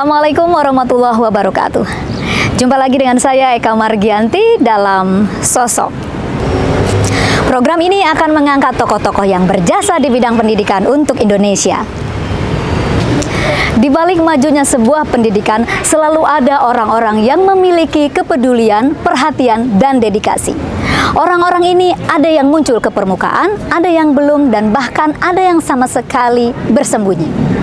Assalamualaikum warahmatullahi wabarakatuh. Jumpa lagi dengan saya Eka Margianti dalam Sosok. Program ini akan mengangkat tokoh-tokoh yang berjasa di bidang pendidikan untuk Indonesia. Di balik majunya sebuah pendidikan, selalu ada orang-orang yang memiliki kepedulian, perhatian, dan dedikasi. Orang-orang ini ada yang muncul ke permukaan, ada yang belum, dan bahkan ada yang sama sekali bersembunyi.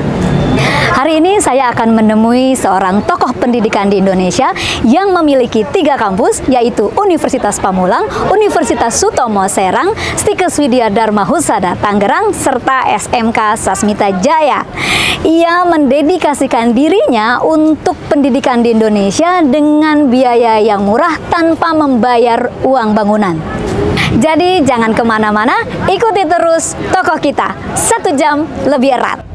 Hari ini saya akan menemui seorang tokoh pendidikan di Indonesia yang memiliki 3 kampus, yaitu Universitas Pamulang, Universitas Sutomo Serang, Stikes Widya Dharma Husada Tangerang, serta SMK Sasmita Jaya. Ia mendedikasikan dirinya untuk pendidikan di Indonesia dengan biaya yang murah tanpa membayar uang bangunan. Jadi jangan kemana-mana, ikuti terus tokoh kita 1 jam lebih erat.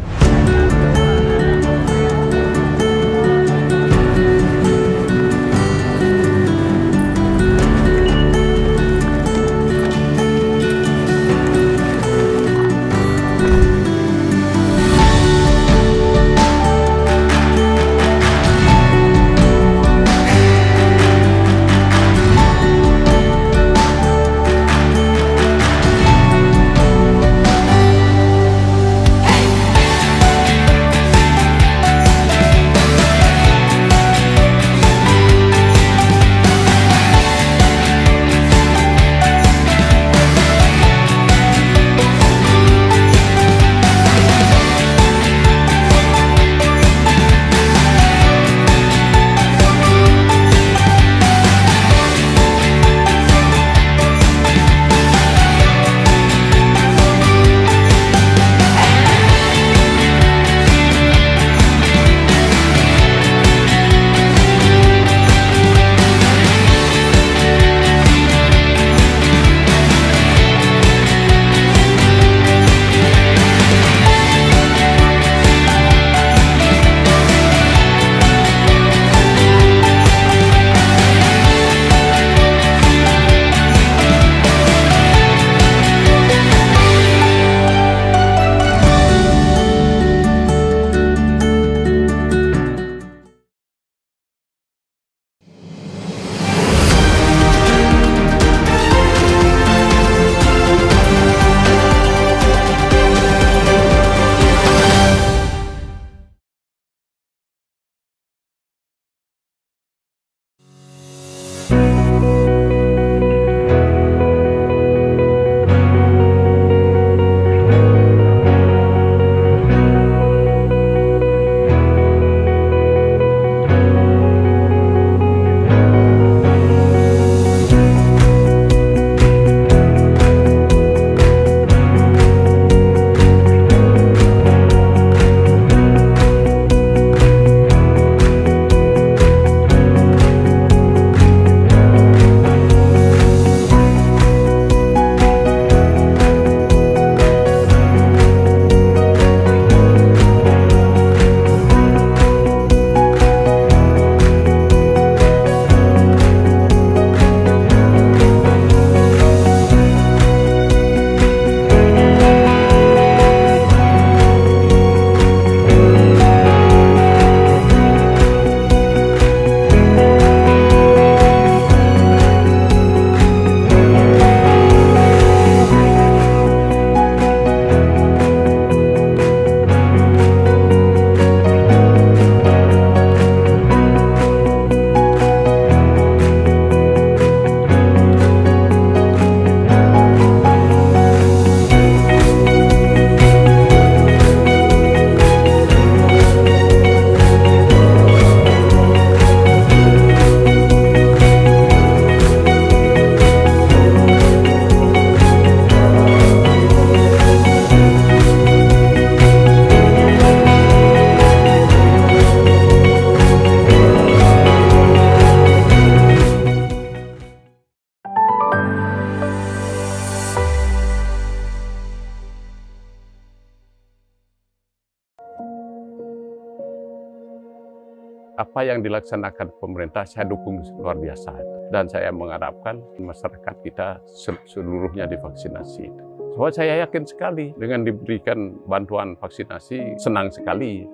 Apa yang dilaksanakan pemerintah saya dukung luar biasa. Dan saya mengharapkan masyarakat kita seluruhnya divaksinasi. Soalnya saya yakin sekali dengan diberikan bantuan vaksinasi, senang sekali.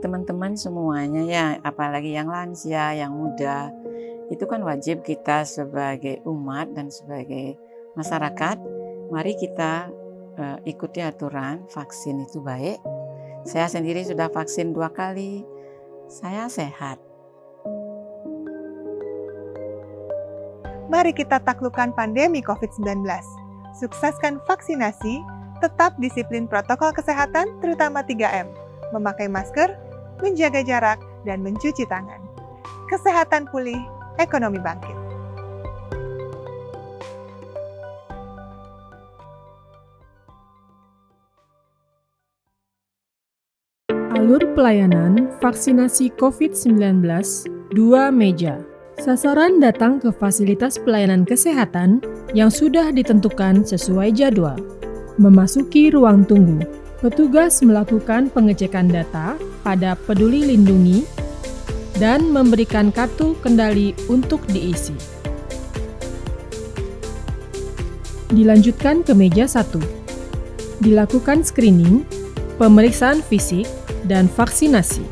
teman-teman semuanya ya, apalagi yang lansia, yang muda, itu kan wajib kita sebagai umat dan sebagai masyarakat, mari kita ikuti aturan vaksin itu baik. Saya sendiri sudah vaksin 2 kali, saya sehat. Mari kita taklukkan pandemi COVID-19. Sukseskan vaksinasi, tetap disiplin protokol kesehatan terutama 3M, memakai masker, menjaga jarak, dan mencuci tangan. Kesehatan pulih, ekonomi bangkit. Alur pelayanan vaksinasi COVID-19 2 meja. Sasaran datang ke fasilitas pelayanan kesehatan yang sudah ditentukan sesuai jadwal. Memasuki ruang tunggu, petugas melakukan pengecekan data pada Peduli Lindungi dan memberikan kartu kendali untuk diisi. Dilanjutkan ke meja 1. Dilakukan screening, pemeriksaan fisik, dan vaksinasi.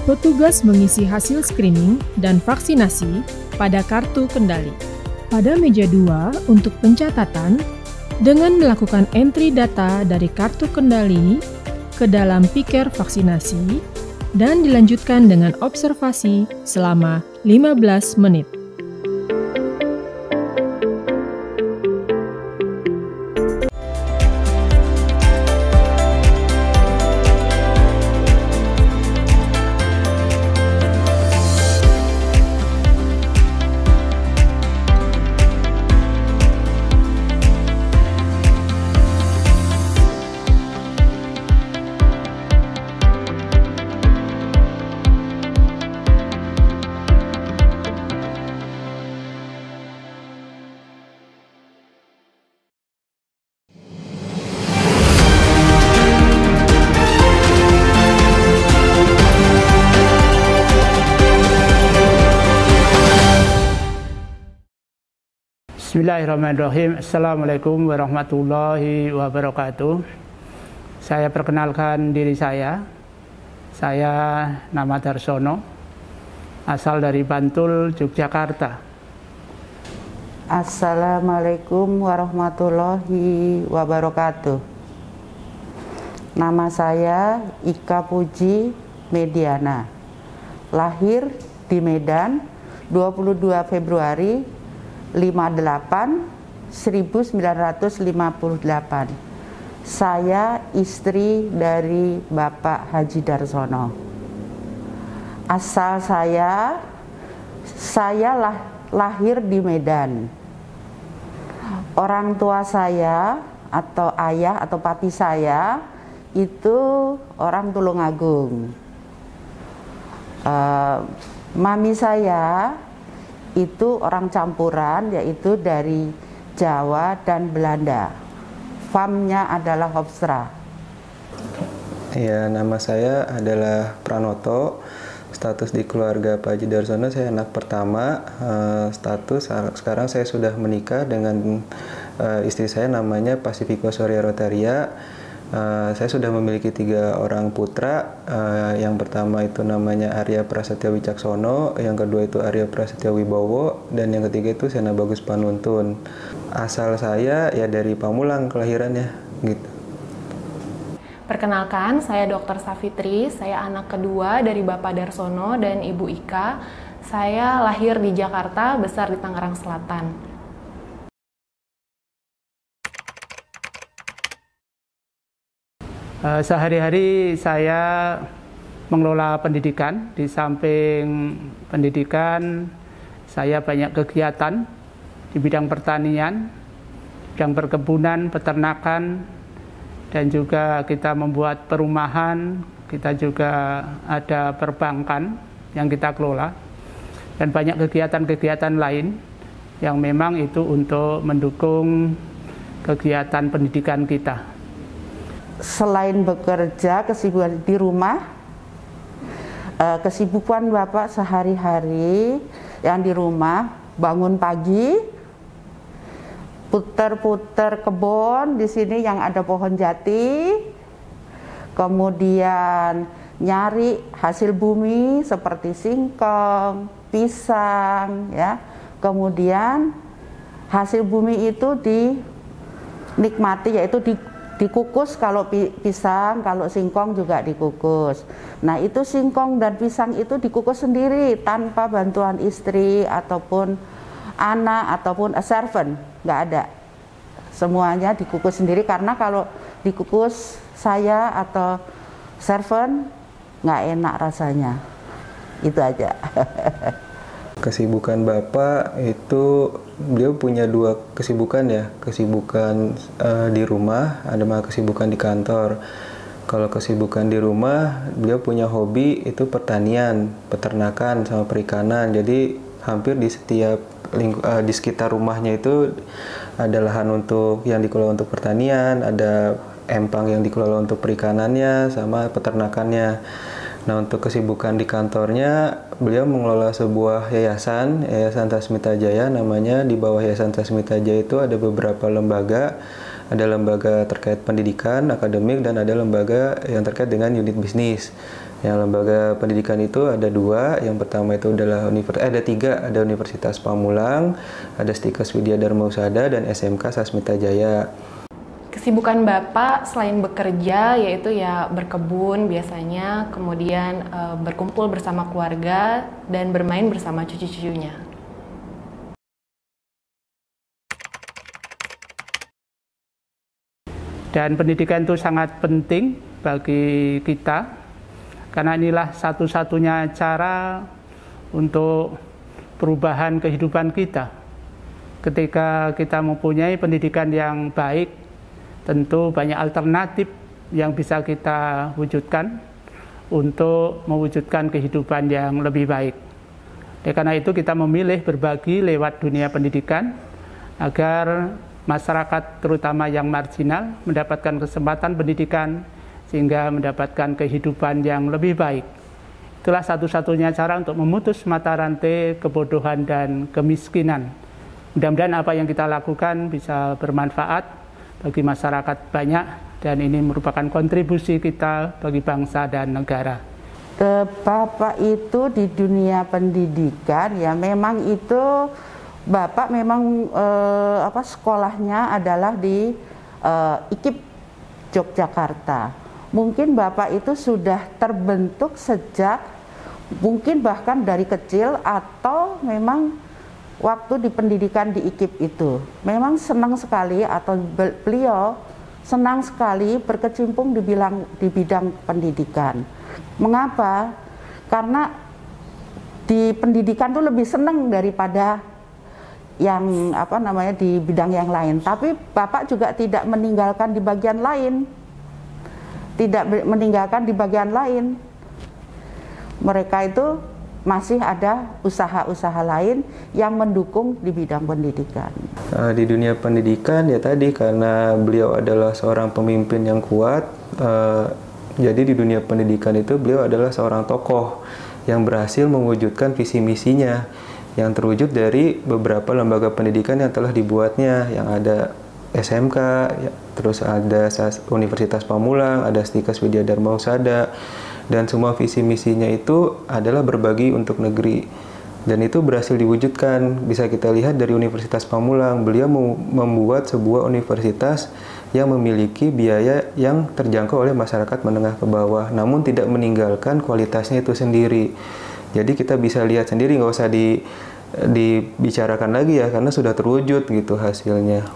Petugas mengisi hasil screening dan vaksinasi pada kartu kendali. Pada meja 2 untuk pencatatan, dengan melakukan entry data dari kartu kendali ke dalam piker vaksinasi dan dilanjutkan dengan observasi selama 15 menit. Bismillahirrahmanirrahim. Assalamualaikum warahmatullahi wabarakatuh. Saya perkenalkan diri saya. Saya nama Darsono, asal dari Bantul, Yogyakarta. Assalamualaikum warahmatullahi wabarakatuh. Nama saya Ika Puji Mediana. Lahir di Medan 22 Februari 1958. Saya istri dari Bapak Haji Darsono. Asal saya lahir di Medan. Orang tua saya atau ayah atau papi saya itu orang Tulungagung. Mami saya itu orang campuran, yaitu dari Jawa dan Belanda. Famnya adalah Hofstra. Ya, nama saya adalah Pranoto. Status di keluarga Pak Haji Darsono, saya anak pertama. Status sekarang saya sudah menikah dengan istri saya, namanya Pasifiko Surya Rotaria. Saya sudah memiliki 3 orang putra. Yang pertama itu namanya Arya Prasetya Wicaksono, yang kedua itu Arya Prasetya Wibowo, dan yang ketiga itu Sena Bagus Panuntun. Asal saya ya dari Pamulang kelahirannya gitu. Perkenalkan, saya Dr. Safitri, saya anak kedua dari Bapak Darsono dan Ibu Ika. Saya lahir di Jakarta, besar di Tangerang Selatan. Sehari-hari saya mengelola pendidikan. Di samping pendidikan, saya banyak kegiatan di bidang pertanian, bidang perkebunan, peternakan, dan juga kita membuat perumahan. Kita juga ada perbankan yang kita kelola, dan banyak kegiatan-kegiatan lain yang memang itu untuk mendukung kegiatan pendidikan kita. Selain bekerja, kesibukan di rumah, kesibukan Bapak sehari-hari yang di rumah, bangun pagi, puter-puter kebun di sini yang ada pohon jati, kemudian nyari hasil bumi seperti singkong, pisang, ya. Kemudian hasil bumi itu dinikmati, yaitu dikukus kalau pisang, kalau singkong juga dikukus. Nah, itu singkong dan pisang itu dikukus sendiri tanpa bantuan istri ataupun anak ataupun a servant, nggak ada. Semuanya dikukus sendiri karena kalau dikukus saya atau servant nggak enak rasanya. Itu aja. Kesibukan Bapak itu, beliau punya dua kesibukan ya, kesibukan di rumah, ada kesibukan di kantor. Kalau kesibukan di rumah, beliau punya hobi itu pertanian, peternakan sama perikanan. Jadi hampir di setiap di sekitar rumahnya itu ada lahan yang dikelola untuk pertanian, ada empang yang dikelola untuk perikanannya sama peternakannya. Nah, untuk kesibukan di kantornya, beliau mengelola sebuah yayasan Tasmita Jaya namanya. Di bawah Yayasan Tasmita Jaya itu ada beberapa lembaga, ada lembaga terkait pendidikan, akademik, dan ada lembaga yang terkait dengan unit bisnis. Yang lembaga pendidikan itu ada dua. Yang pertama itu adalah ada Universitas Pamulang, ada Stikes Widya Dharma Husada, dan SMK Sasmita Jaya. Kesibukan Bapak selain bekerja yaitu ya berkebun biasanya, kemudian berkumpul bersama keluarga dan bermain bersama cucu-cucunya. Dan pendidikan itu sangat penting bagi kita, karena inilah satu-satunya cara untuk perubahan kehidupan kita. Ketika kita mempunyai pendidikan yang baik, tentu banyak alternatif yang bisa kita wujudkan untuk mewujudkan kehidupan yang lebih baik. Karena itu kita memilih berbagi lewat dunia pendidikan agar masyarakat terutama yang marginal mendapatkan kesempatan pendidikan sehingga mendapatkan kehidupan yang lebih baik. Itulah satu-satunya cara untuk memutus mata rantai kebodohan dan kemiskinan. Mudah-mudahan apa yang kita lakukan bisa bermanfaat bagi masyarakat banyak, dan ini merupakan kontribusi kita bagi bangsa dan negara. Bapak itu di dunia pendidikan ya memang itu Bapak memang sekolahnya adalah di IKIP Yogyakarta. Mungkin Bapak itu sudah terbentuk sejak mungkin bahkan dari kecil atau memang waktu di pendidikan di IKIP itu memang senang sekali atau beliau senang sekali berkecimpung di bidang pendidikan. Mengapa? Karena di pendidikan itu lebih senang daripada yang di bidang yang lain. Tapi Bapak juga tidak meninggalkan di bagian lain. Mereka itu masih ada usaha-usaha lain yang mendukung di bidang pendidikan. Di dunia pendidikan ya tadi karena beliau adalah seorang pemimpin yang kuat, jadi di dunia pendidikan itu beliau adalah seorang tokoh yang berhasil mewujudkan visi misinya yang terwujud dari beberapa lembaga pendidikan yang telah dibuatnya, yang ada SMK, terus ada Universitas Pamulang, ada Stikes Widya Dharma Husada. Dan semua visi misinya itu adalah berbagi untuk negeri. Dan itu berhasil diwujudkan. Bisa kita lihat dari Universitas Pamulang, beliau membuat sebuah universitas yang memiliki biaya yang terjangkau oleh masyarakat menengah ke bawah, namun tidak meninggalkan kualitasnya itu sendiri. Jadi kita bisa lihat sendiri, nggak usah dibicarakan lagi ya, karena sudah terwujud gitu hasilnya.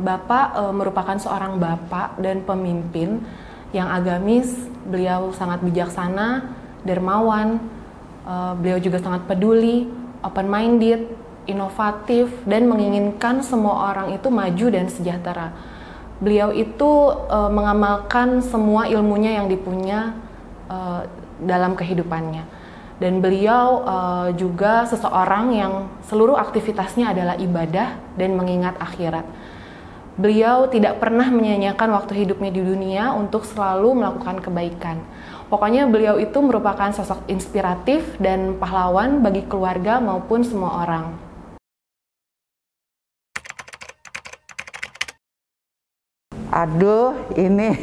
Bapak merupakan seorang bapak dan pemimpin yang agamis. Beliau sangat bijaksana, dermawan, beliau juga sangat peduli, open-minded, inovatif, dan menginginkan semua orang itu maju dan sejahtera. Beliau itu mengamalkan semua ilmunya yang dipunya dalam kehidupannya. Dan beliau juga seseorang yang seluruh aktivitasnya adalah ibadah dan mengingat akhirat. Beliau tidak pernah menyia-nyiakan waktu hidupnya di dunia untuk selalu melakukan kebaikan. Pokoknya beliau itu merupakan sosok inspiratif dan pahlawan bagi keluarga maupun semua orang. Aduh, ini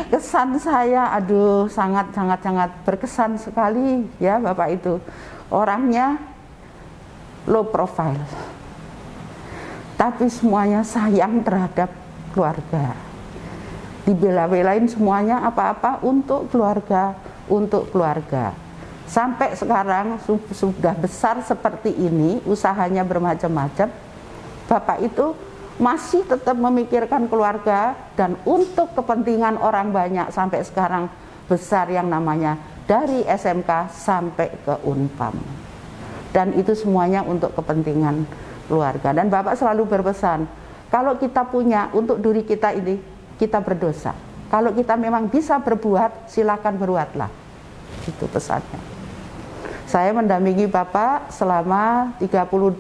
kesan saya, aduh, sangat berkesan sekali ya Bapak itu. Orangnya low profile, tapi semuanya sayang terhadap keluarga. Dibela-belain semuanya apa-apa untuk keluarga, Sampai sekarang sudah besar seperti ini, usahanya bermacam-macam, Bapak itu masih tetap memikirkan keluarga dan untuk kepentingan orang banyak sampai sekarang besar yang namanya dari SMK sampai ke Unpam. Dan itu semuanya untuk kepentingan keluarga. Dan Bapak selalu berpesan, kalau kita punya untuk diri kita ini, kita berdosa. Kalau kita memang bisa berbuat, silakan berbuatlah. Itu pesannya. Saya mendampingi Bapak selama 38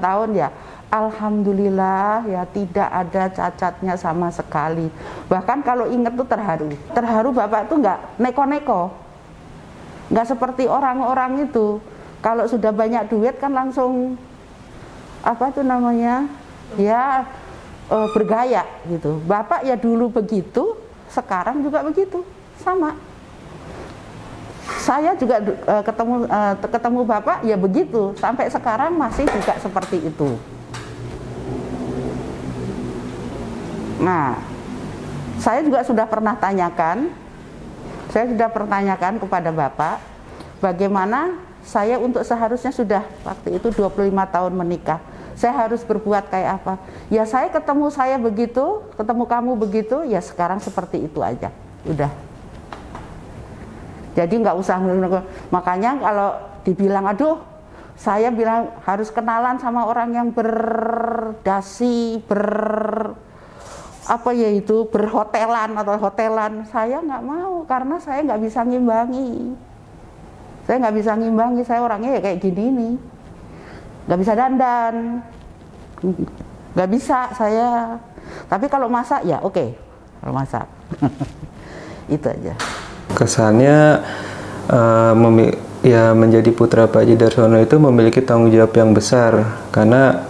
tahun ya. Alhamdulillah ya, tidak ada cacatnya sama sekali. Bahkan kalau ingat tuh terharu. Terharu Bapak tuh nggak neko-neko. Nggak seperti orang-orang itu. Kalau sudah banyak duit kan langsung apa tuh namanya? Ya bergaya gitu. Bapak ya dulu begitu, sekarang juga begitu. Sama. Saya juga ketemu Bapak ya begitu. Sampai sekarang masih juga seperti itu. Nah, saya juga sudah pernah tanyakan, kepada Bapak, bagaimana saya untuk seharusnya sudah waktu itu 25 tahun menikah, saya harus berbuat kayak apa? Ya saya ketemu saya begitu, ketemu kamu begitu, ya sekarang seperti itu aja, udah. Jadi nggak usah, makanya kalau dibilang, aduh, saya bilang harus kenalan sama orang yang berdasi, berhotelan atau hotelan, saya nggak mau karena saya nggak bisa ngimbangi. Saya orangnya ya kayak gini nih, nggak bisa dandan, nggak bisa saya. Tapi kalau masak ya oke, kalau masak itu aja. Kesannya menjadi putra Pak Haji Darsono itu memiliki tanggung jawab yang besar, karena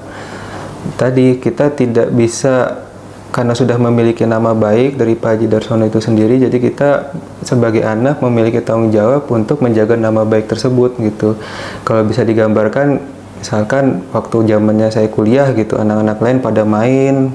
tadi kita tidak bisa, karena sudah memiliki nama baik dari Pak Haji Darsono itu sendiri, jadi kita sebagai anak memiliki tanggung jawab untuk menjaga nama baik tersebut gitu. Kalau bisa digambarkan, misalkan waktu zamannya saya kuliah gitu, anak-anak lain pada main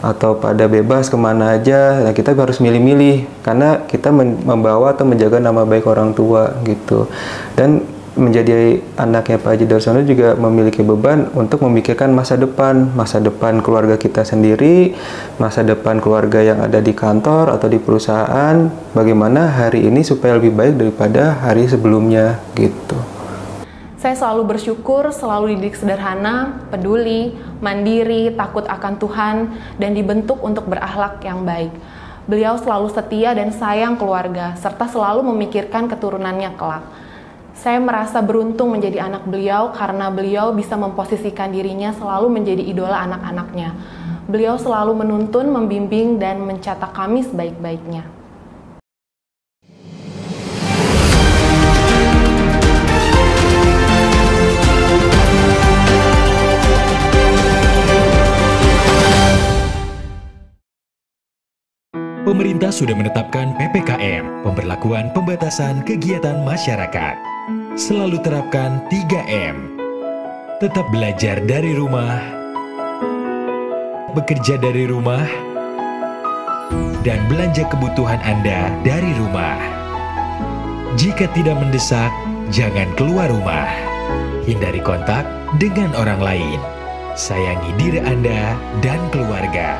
atau pada bebas kemana aja, nah kita harus milih-milih karena kita membawa atau menjaga nama baik orang tua gitu. Dan menjadi anaknya Pak Haji Darsono juga memiliki beban untuk memikirkan masa depan keluarga kita sendiri, masa depan keluarga yang ada di kantor atau di perusahaan, bagaimana hari ini supaya lebih baik daripada hari sebelumnya gitu. Saya selalu bersyukur, selalu dididik sederhana, peduli, mandiri, takut akan Tuhan, dan dibentuk untuk berakhlak yang baik. Beliau selalu setia dan sayang keluarga, serta selalu memikirkan keturunannya kelak. Saya merasa beruntung menjadi anak beliau karena beliau bisa memposisikan dirinya selalu menjadi idola anak-anaknya. Beliau selalu menuntun, membimbing, dan mencetak kami sebaik-baiknya. Pemerintah sudah menetapkan PPKM, pemberlakuan pembatasan kegiatan masyarakat. Selalu terapkan 3M. Tetap belajar dari rumah, bekerja dari rumah, dan belanja kebutuhan Anda dari rumah. Jika tidak mendesak, jangan keluar rumah. Hindari kontak dengan orang lain. Sayangi diri Anda dan keluarga.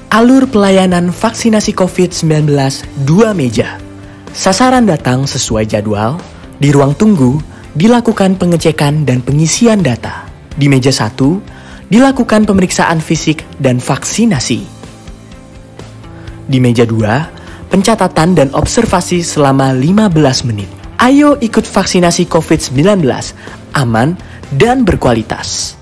Alur pelayanan vaksinasi COVID-19 2 meja. Sasaran datang sesuai jadwal, di ruang tunggu dilakukan pengecekan dan pengisian data. Di meja 1 dilakukan pemeriksaan fisik dan vaksinasi. Di meja 2, pencatatan dan observasi selama 15 menit. Ayo ikut vaksinasi COVID-19, aman dan berkualitas.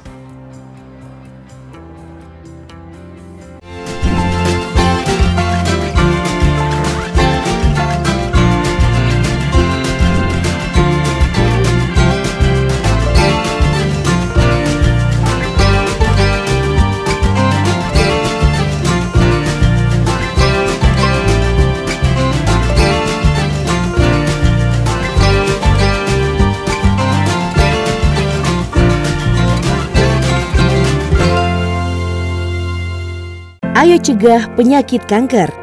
Ayo cegah penyakit kanker.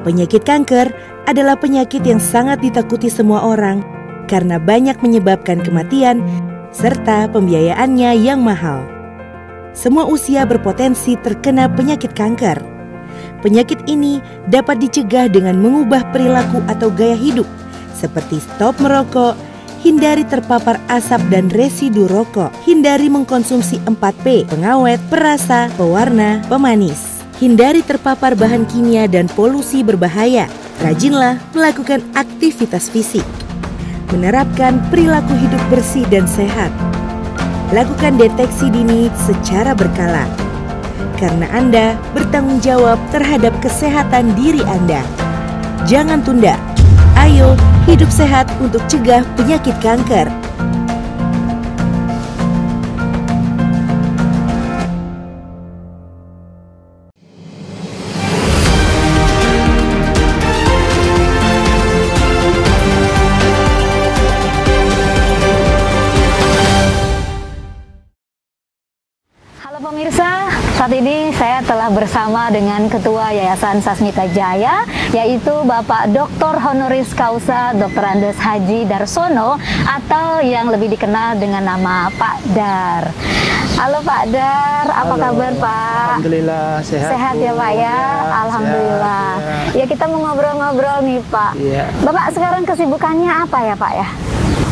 Penyakit kanker adalah penyakit yang sangat ditakuti semua orang karena banyak menyebabkan kematian serta pembiayaannya yang mahal. Semua usia berpotensi terkena penyakit kanker. Penyakit ini dapat dicegah dengan mengubah perilaku atau gaya hidup seperti stop merokok, hindari terpapar asap dan residu rokok, hindari mengkonsumsi 4P, pengawet, perasa, pewarna, pemanis. Hindari terpapar bahan kimia dan polusi berbahaya. Rajinlah melakukan aktivitas fisik. Menerapkan perilaku hidup bersih dan sehat. Lakukan deteksi dini secara berkala. Karena Anda bertanggung jawab terhadap kesehatan diri Anda. Jangan tunda. Ayo hidup sehat untuk cegah penyakit kanker. Pemirsa, saat ini saya telah bersama dengan Ketua Yayasan Sasmita Jaya, yaitu Bapak Dr. Honoris Causa Dr. Andes Haji Darsono, atau yang lebih dikenal dengan nama Pak Dar. Halo Pak Dar, apa kabar Pak? Alhamdulillah sehat. Sehat ya Pak ya? Alhamdulillah. Sehat, ya kita mau ngobrol-ngobrol nih Pak. Ya. Bapak sekarang kesibukannya apa ya Pak ya?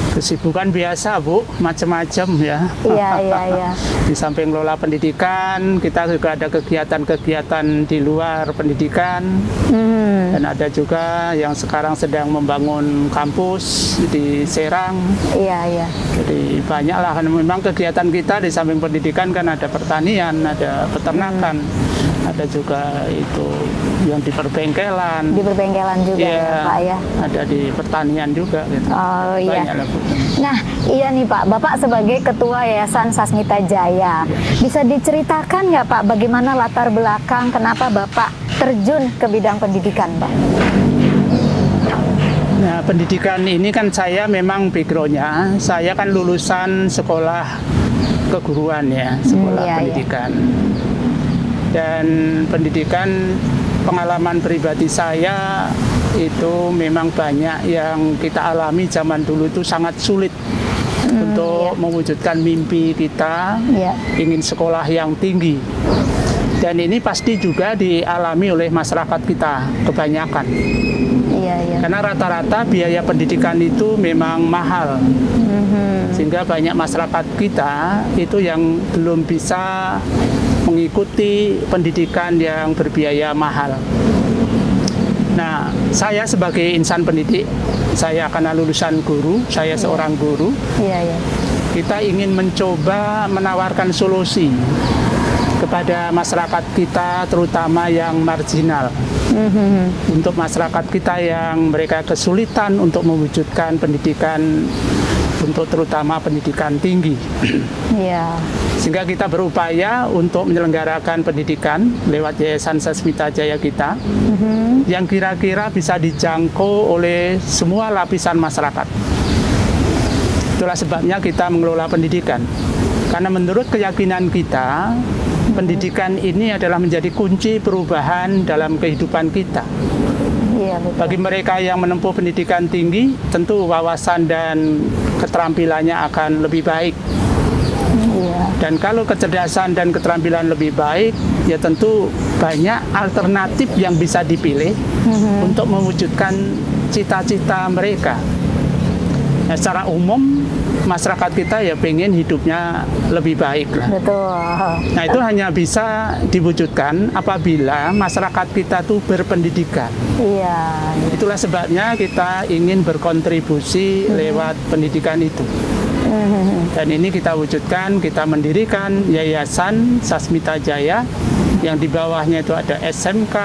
Kesibukan biasa Bu, macam-macam ya. Iya. Di samping ngelola pendidikan, kita juga ada kegiatan-kegiatan di luar pendidikan. Dan ada juga yang sekarang sedang membangun kampus di Serang. Iya. Jadi banyak lah, kan memang kegiatan kita di samping pendidikan kan ada pertanian, ada peternakan, ada juga itu yang di perbengkelan. Di perbengkelan juga ya Pak ya. Ada di pertanian juga gitu. Oh iya. Banyak lah, Bu. Nah iya nih Pak, Bapak sebagai Ketua Yayasan Sasmita Jaya, bisa diceritakan nggak Pak bagaimana latar belakang kenapa Bapak terjun ke bidang pendidikan Pak? Nah, pendidikan ini kan saya memang background-nya, saya kan lulusan sekolah keguruan ya, sekolah pendidikan. Dan pendidikan, pengalaman pribadi saya itu memang banyak yang kita alami zaman dulu itu sangat sulit untuk mewujudkan mimpi kita ingin sekolah yang tinggi. Dan ini pasti juga dialami oleh masyarakat kita kebanyakan. Karena rata-rata biaya pendidikan itu memang mahal. Sehingga banyak masyarakat kita itu yang belum bisa mengikuti pendidikan yang berbiaya mahal. Nah, saya sebagai insan pendidik, saya karena lulusan guru, saya seorang guru. Kita ingin mencoba menawarkan solusi kepada masyarakat kita, terutama yang marginal. Untuk masyarakat kita yang mereka kesulitan untuk mewujudkan pendidikan, untuk terutama pendidikan tinggi. Sehingga kita berupaya untuk menyelenggarakan pendidikan lewat Yayasan Sasmita Jaya kita, yang kira-kira bisa dijangkau oleh semua lapisan masyarakat. Itulah sebabnya kita mengelola pendidikan. Karena menurut keyakinan kita, pendidikan ini adalah menjadi kunci perubahan dalam kehidupan kita. Bagi mereka yang menempuh pendidikan tinggi, tentu wawasan dan keterampilannya akan lebih baik. Dan kalau kecerdasan dan keterampilan lebih baik, ya tentu banyak alternatif yang bisa dipilih untuk mewujudkan cita-cita mereka. Nah, secara umum masyarakat kita ya pengen hidupnya lebih baik lah. Nah, itu hanya bisa diwujudkan apabila masyarakat kita tuh berpendidikan. Itulah sebabnya kita ingin berkontribusi lewat pendidikan itu. Dan ini kita wujudkan, kita mendirikan Yayasan Sasmita Jaya yang di bawahnya itu ada SMK,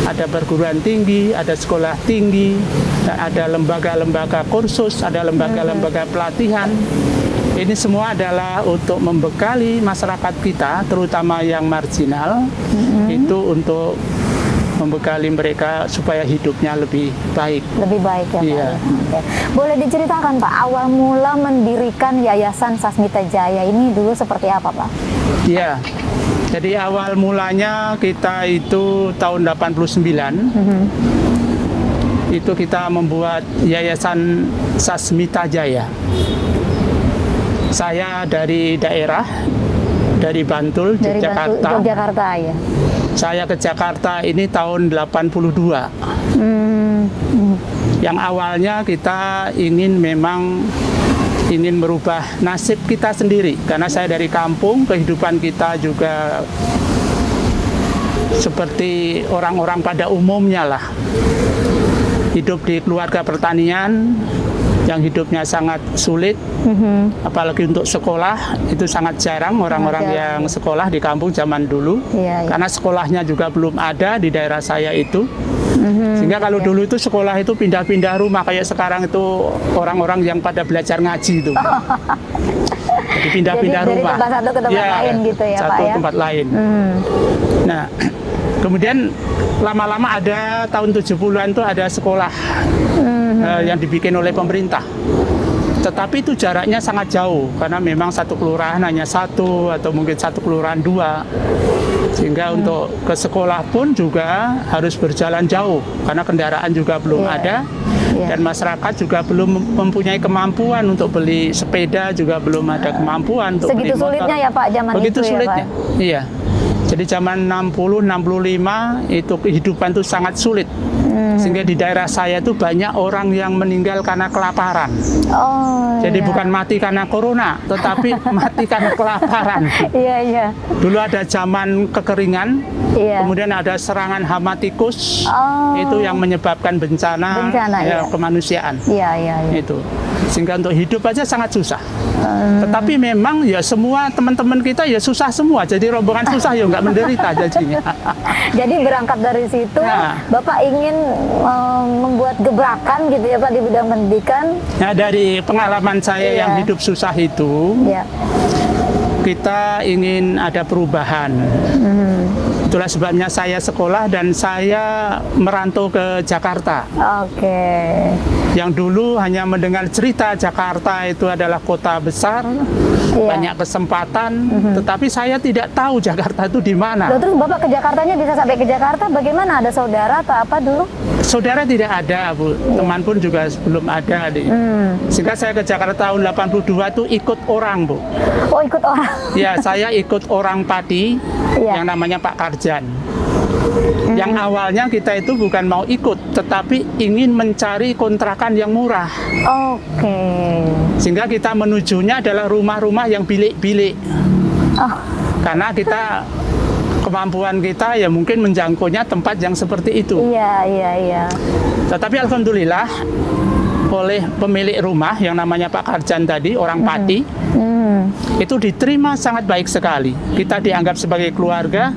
ada perguruan tinggi, ada sekolah tinggi, dan ada lembaga-lembaga kursus, ada lembaga-lembaga pelatihan. Ini semua adalah untuk membekali masyarakat kita, terutama yang marginal, itu untuk membekali mereka supaya hidupnya lebih baik. Lebih baik ya Pak. Iya. Boleh diceritakan Pak, awal mula mendirikan Yayasan Sasmita Jaya ini dulu seperti apa Pak? Iya. Jadi awal mulanya kita itu tahun 89, itu kita membuat Yayasan Sasmita Jaya. Saya dari daerah, dari Bantul, Yogyakarta. Yogyakarta ya. Saya ke Jakarta ini tahun 82. Yang awalnya kita ingin merubah nasib kita sendiri, karena saya dari kampung, kehidupan kita juga seperti orang-orang pada umumnya lah, hidup di keluarga pertanian yang hidupnya sangat sulit, apalagi untuk sekolah itu sangat jarang orang-orang yang sekolah di kampung zaman dulu, karena sekolahnya juga belum ada di daerah saya itu. Sehingga kalau dulu itu sekolah itu pindah-pindah rumah, kayak sekarang itu orang-orang yang pada belajar ngaji itu. Jadi pindah-pindah rumah. Dari tempat satu ke tempat lain gitu ya, Pak ya. Satu tempat lain. Nah, kemudian lama-lama ada tahun 70-an itu ada sekolah yang dibikin oleh pemerintah. Tetapi itu jaraknya sangat jauh, karena memang satu kelurahan hanya satu, atau mungkin satu kelurahan dua. Sehingga untuk ke sekolah pun juga harus berjalan jauh, karena kendaraan juga belum ada, dan masyarakat juga belum mempunyai kemampuan untuk beli sepeda, juga belum ada kemampuan untuk beli motor. Segitu sulitnya ya Pak zaman begitu itu sulitnya. Ya Pak? Iya. Jadi zaman 60, 65 itu kehidupan itu sangat sulit. Sehingga di daerah saya itu banyak orang yang meninggal karena kelaparan. Jadi bukan mati karena corona, tetapi mati karena kelaparan. Dulu ada zaman kekeringan, kemudian ada serangan hama tikus, itu yang menyebabkan bencana kemanusiaan. Itu. Sehingga untuk hidup aja sangat susah. Tetapi memang ya semua teman-teman kita ya susah semua. Jadi rombongan susah ya nggak menderita jadinya. Jadi berangkat dari situ, Bapak ingin membuat gebrakan gitu ya Pak di bidang pendidikan. Nah, dari pengalaman saya yang hidup susah itu, kita ingin ada perubahan. Itulah sebabnya saya sekolah dan saya merantau ke Jakarta. Yang dulu hanya mendengar cerita Jakarta itu adalah kota besar, banyak kesempatan, tetapi saya tidak tahu Jakarta itu di mana. Terus Bapak ke Jakartanya bisa sampai ke Jakarta, bagaimana? Ada saudara atau apa dulu? Saudara tidak ada, Bu. Teman pun juga belum ada. Sehingga saya ke Jakarta tahun 82 itu ikut orang, Bu. Oh, ikut orang? Ya, saya ikut orang Pati yang namanya Pak Karjan. Yang awalnya kita itu bukan mau ikut, tetapi ingin mencari kontrakan yang murah. Sehingga kita menujunya adalah rumah-rumah yang bilik-bilik. Karena kita kemampuan kita ya mungkin menjangkaunya tempat yang seperti itu. Tetapi alhamdulillah oleh pemilik rumah yang namanya Pak Karjan tadi, orang Pati, itu diterima sangat baik sekali. Kita dianggap sebagai keluarga,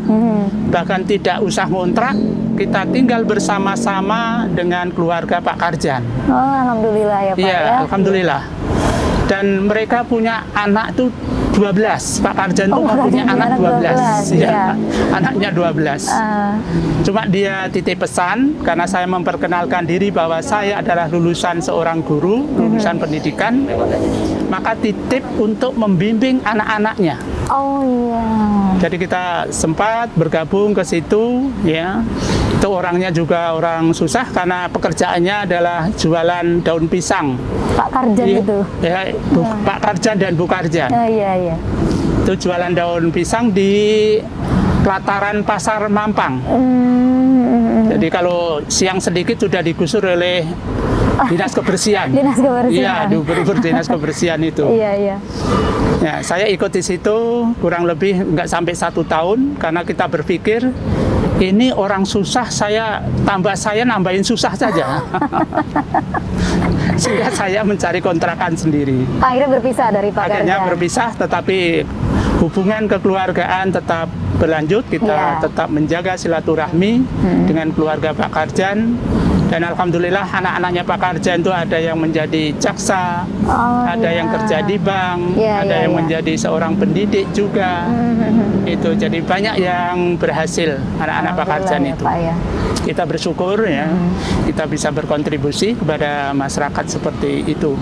bahkan tidak usah ngontrak, kita tinggal bersama-sama dengan keluarga Pak Karjan. Alhamdulillah ya Pak ya. Alhamdulillah. Dan mereka punya anak tuh 12. Pak Karjan tuh punya anak 12. Anaknya 12. Cuma dia titip pesan, karena saya memperkenalkan diri bahwa saya adalah lulusan seorang guru, lulusan pendidikan, maka titip untuk membimbing anak-anaknya. Jadi kita sempat bergabung ke situ, ya. Itu orangnya juga orang susah karena pekerjaannya adalah jualan daun pisang. Pak Karjan itu? Ya, Pak Karjan dan Bu Karjan. Itu jualan daun pisang di pelataran Pasar Mampang. Jadi kalau siang sedikit sudah digusur oleh Dinas Kebersihan. Dinas Kebersihan. Iya, Dinas Kebersihan itu. Ya, saya ikut di situ kurang lebih nggak sampai 1 tahun karena kita berpikir ini orang susah, saya nambahin susah saja. Sehingga saya mencari kontrakan sendiri. Akhirnya berpisah dari Pak Karjan. Akhirnya berpisah, tetapi hubungan kekeluargaan tetap berlanjut. Kita tetap menjaga silaturahmi dengan keluarga Pak Karjan. Dan alhamdulillah anak-anaknya Pak Karjan itu ada yang menjadi jaksa, ada yang kerja di bank, ada yang menjadi seorang pendidik juga. Itu jadi banyak yang berhasil anak-anak Pak Karjan itu. Pak, ya. Kita bersyukur ya, kita bisa berkontribusi kepada masyarakat seperti itu.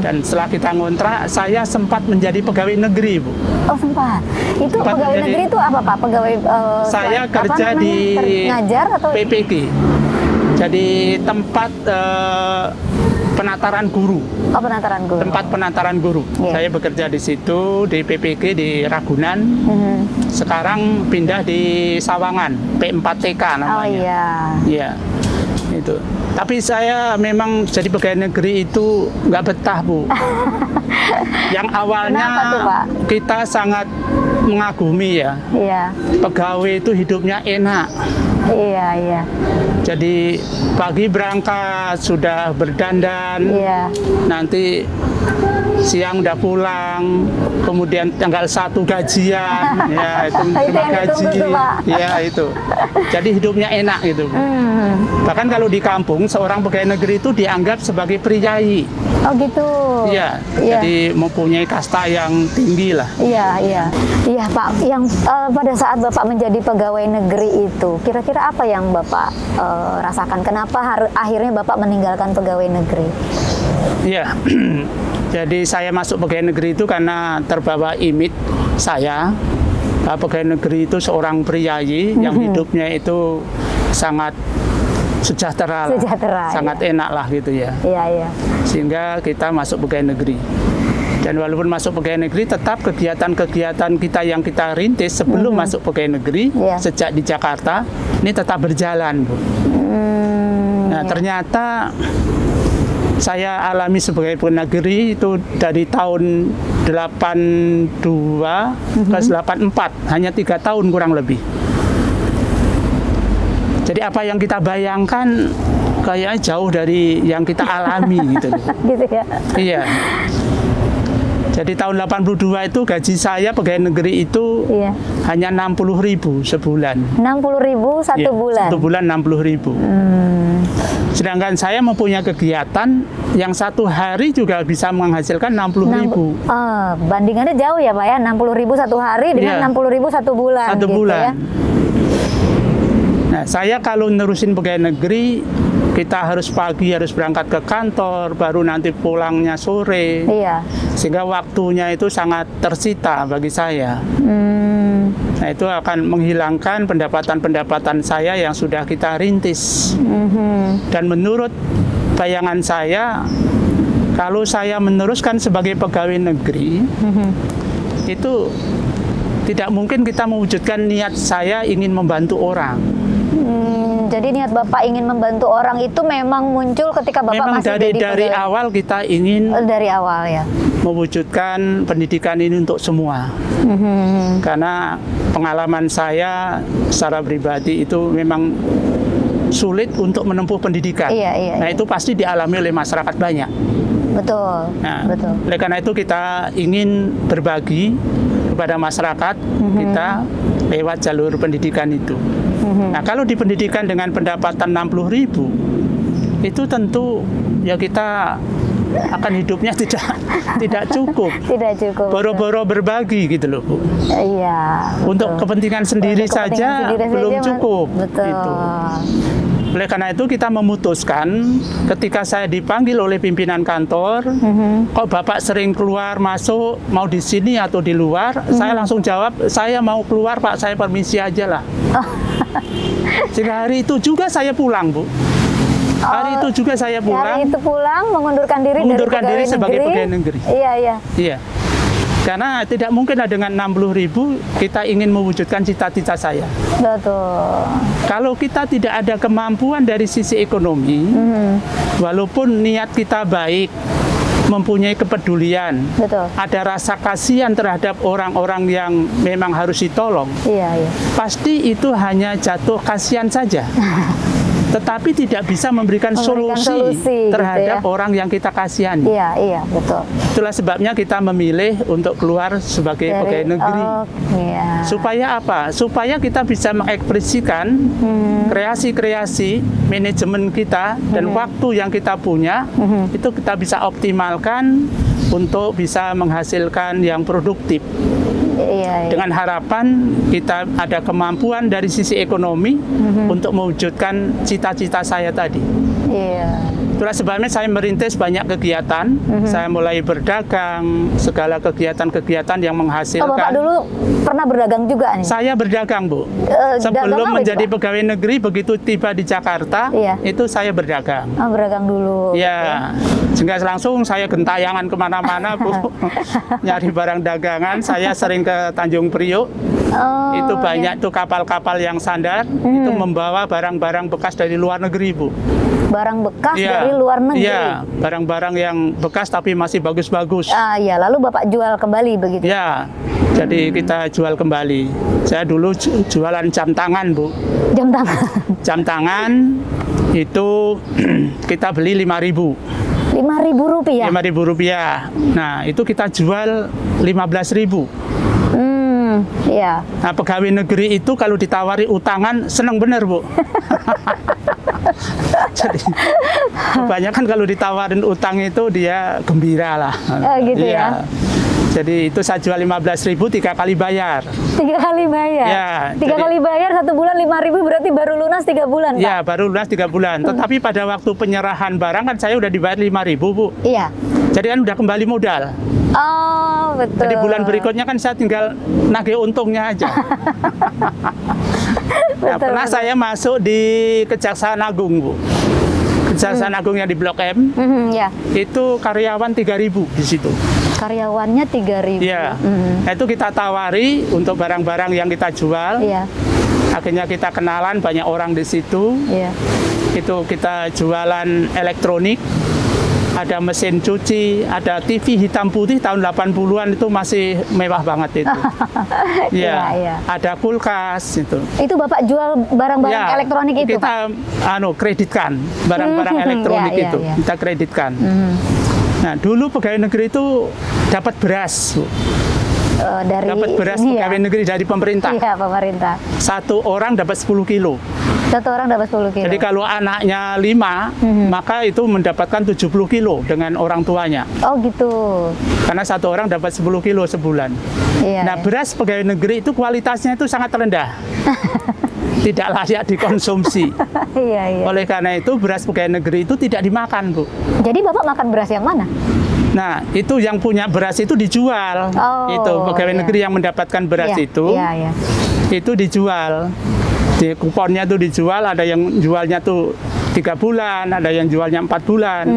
Dan setelah kita ngontrak, saya sempat menjadi pegawai negeri, Bu. Oh sempat. Itu sempat pegawai negeri itu apa Pak? Pegawai saya kerja di ngajar atau PPG. Jadi tempat penataran guru. Oh, penataran guru. Tempat penataran guru. Saya bekerja di situ di PPG di Ragunan. Sekarang pindah di Sawangan, P4TK namanya. Oh iya. Iya. Itu. Tapi saya memang jadi pegawai negeri itu nggak betah, Bu. Yang awalnya tuh, Pak? Kita sangat mengagumi ya. Iya. Pegawai itu hidupnya enak. Iya, iya. Jadi pagi berangkat sudah berdandan, nanti siang udah pulang, kemudian tanggal 1 gajian, ya itu terima gaji, ya itu. Jadi hidupnya enak gitu. Bahkan kalau di kampung seorang pegawai negeri itu dianggap sebagai priai. Oh gitu. Iya, jadi mempunyai kasta yang tinggi lah. Iya, iya. Iya Pak, yang pada saat Bapak menjadi pegawai negeri itu, kira-kira apa yang Bapak rasakan? Kenapa akhirnya Bapak meninggalkan pegawai negeri? Iya, jadi saya masuk pegawai negeri itu karena terbawa image saya. Pegawai negeri itu seorang priayi yang hidupnya itu sangat sejahtera, sangat enak lah gitu ya. Iya, iya. Sehingga kita masuk pegawai negeri. Dan walaupun masuk pegawai negeri, tetap kegiatan-kegiatan kita yang kita rintis sebelum masuk pegawai negeri, sejak di Jakarta, ini tetap berjalan, Bu. Nah, ternyata saya alami sebagai pegawai negeri itu dari tahun 82 ke 84, hanya 3 tahun kurang lebih. Jadi apa yang kita bayangkan kayaknya jauh dari yang kita alami gitu. Gitu ya? Iya. Jadi tahun 82 itu gaji saya pegawai negeri itu hanya 60.000 sebulan. 60.000 satu bulan? Satu bulan 60.000. Sedangkan saya mempunyai kegiatan yang satu hari juga bisa menghasilkan 60.000. Bandingannya jauh ya Pak ya, 60.000 satu hari dengan 60.000 satu bulan. Satu bulan. Ya? Nah, saya kalau nerusin pegawai negeri, kita harus pagi harus berangkat ke kantor, baru nanti pulangnya sore. Iya. Sehingga waktunya itu sangat tersita bagi saya. Nah, itu akan menghilangkan pendapatan-pendapatan saya yang sudah kita rintis. Dan menurut bayangan saya, kalau saya meneruskan sebagai pegawai negeri, itu tidak mungkin kita mewujudkan niat saya ingin membantu orang. Jadi niat Bapak ingin membantu orang itu memang muncul ketika Bapak memang masih dari awal kita ingin dari awal ya mewujudkan pendidikan ini untuk semua. Karena pengalaman saya secara pribadi itu memang sulit untuk menempuh pendidikan. Nah, itu pasti dialami oleh masyarakat banyak. Betul. Nah, betul. Oleh karena itu kita ingin berbagi kepada masyarakat kita lewat jalur pendidikan itu. Nah, kalau di pendidikan dengan pendapatan 60.000, itu tentu ya kita akan hidupnya tidak cukup. Tidak cukup. Boro-boro berbagi gitu loh, Bu. Iya. Untuk kepentingan sendiri saja belum cukup. Betul. Gitu. Oleh karena itu kita memutuskan ketika saya dipanggil oleh pimpinan kantor, kok Bapak sering keluar masuk, mau di sini atau di luar, saya langsung jawab, saya mau keluar Pak, saya permisi aja lah. Sehingga hari itu juga saya pulang, Bu. Hari itu juga saya pulang. Hari itu pulang mengundurkan diri sebagai pegawai negeri. Iya, iya. Iya. Karena tidak mungkin dengan 60.000 kita ingin mewujudkan cita-cita saya. Betul. Kalau kita tidak ada kemampuan dari sisi ekonomi, walaupun niat kita baik, mempunyai kepedulian, ada rasa kasihan terhadap orang-orang yang memang harus ditolong, pasti itu hanya jatuh kasihan saja. tetapi tidak bisa memberikan solusi terhadap gitu ya. orang yang kita kasihani. Iya, betul. Itulah sebabnya kita memilih untuk keluar sebagai pegawai negeri. Supaya apa? Supaya kita bisa mengekspresikan kreasi-kreasi manajemen kita dan waktu yang kita punya, itu kita bisa optimalkan untuk bisa menghasilkan yang produktif. Dengan harapan kita ada kemampuan dari sisi ekonomi untuk mewujudkan cita-cita saya tadi. Itulah sebabnya saya merintis banyak kegiatan. Saya mulai berdagang, segala kegiatan-kegiatan yang menghasilkan. Bapak dulu pernah berdagang juga nih? Saya berdagang, Bu. Sebelum menjadi pegawai negeri, begitu tiba di Jakarta, itu saya berdagang. Berdagang dulu. Ya, sehingga langsung saya gentayangan kemana-mana, Bu. Nyari barang dagangan. Saya sering ke Tanjung Priok. Itu banyak tuh kapal-kapal yang sandar, itu membawa barang-barang bekas dari luar negeri, Bu. Barang bekas dari luar negeri? Iya, barang-barang yang bekas tapi masih bagus-bagus. Iya, lalu Bapak jual kembali begitu? Ya, jadi kita jual kembali. Saya dulu jualan jam tangan, Bu. Jam tangan? Jam tangan itu kita beli 5.000. 5.000 rupiah? 5.000 rupiah. Nah, itu kita jual 15.000. Iya. Nah, pegawai negeri itu kalau ditawari utangan seneng bener, Bu. Jadi kebanyakan kalau ditawarin utang itu dia gembira lah. Gitu ya. Jadi itu saya jual 15.000 3 kali bayar. 3 kali bayar? Ya. 3 kali bayar 1 bulan 5.000 berarti baru lunas 3 bulan, Pak? Ya, baru lunas 3 bulan. Tetapi pada waktu penyerahan barang kan saya udah dibayar 5.000, Bu. Iya. Jadi kan udah kembali modal. Oh, betul. Jadi bulan berikutnya kan saya tinggal nagih untungnya aja. Nah, pernah saya masuk di Kejaksaan Agung, Bu. Kejaksaan Agung yang di Blok M. Itu karyawan 3.000 di situ. Karyawannya 3.000. Iya. Nah, itu kita tawari untuk barang-barang yang kita jual. Akhirnya kita kenalan banyak orang di situ. Itu kita jualan elektronik. Ada mesin cuci, ada TV hitam putih tahun 80-an itu masih mewah banget itu. Ada kulkas itu. Itu Bapak jual barang-barang elektronik itu, kita kreditkan barang-barang elektronik itu. Kita kreditkan. Nah, dulu pegawai negeri itu dapat beras, Bu. Dapat beras pegawai negeri dari pemerintah. Iya, pemerintah. 1 orang dapat 10 kilo. 1 orang dapat 10 kilo. Jadi kalau anaknya 5, maka itu mendapatkan 70 kilo dengan orang tuanya. Oh gitu. Karena 1 orang dapat 10 kilo sebulan. Nah, beras pegawai negeri itu kualitasnya itu sangat rendah. Tidak layak dikonsumsi. Oleh karena itu beras pegawai negeri itu tidak dimakan, Bu. Jadi Bapak makan beras yang mana? Nah, itu yang punya beras itu dijual. Itu pegawai negeri yang mendapatkan beras itu dijual. Di kuponnya tuh dijual, ada yang jualnya tuh 3 bulan, ada yang jualnya 4 bulan.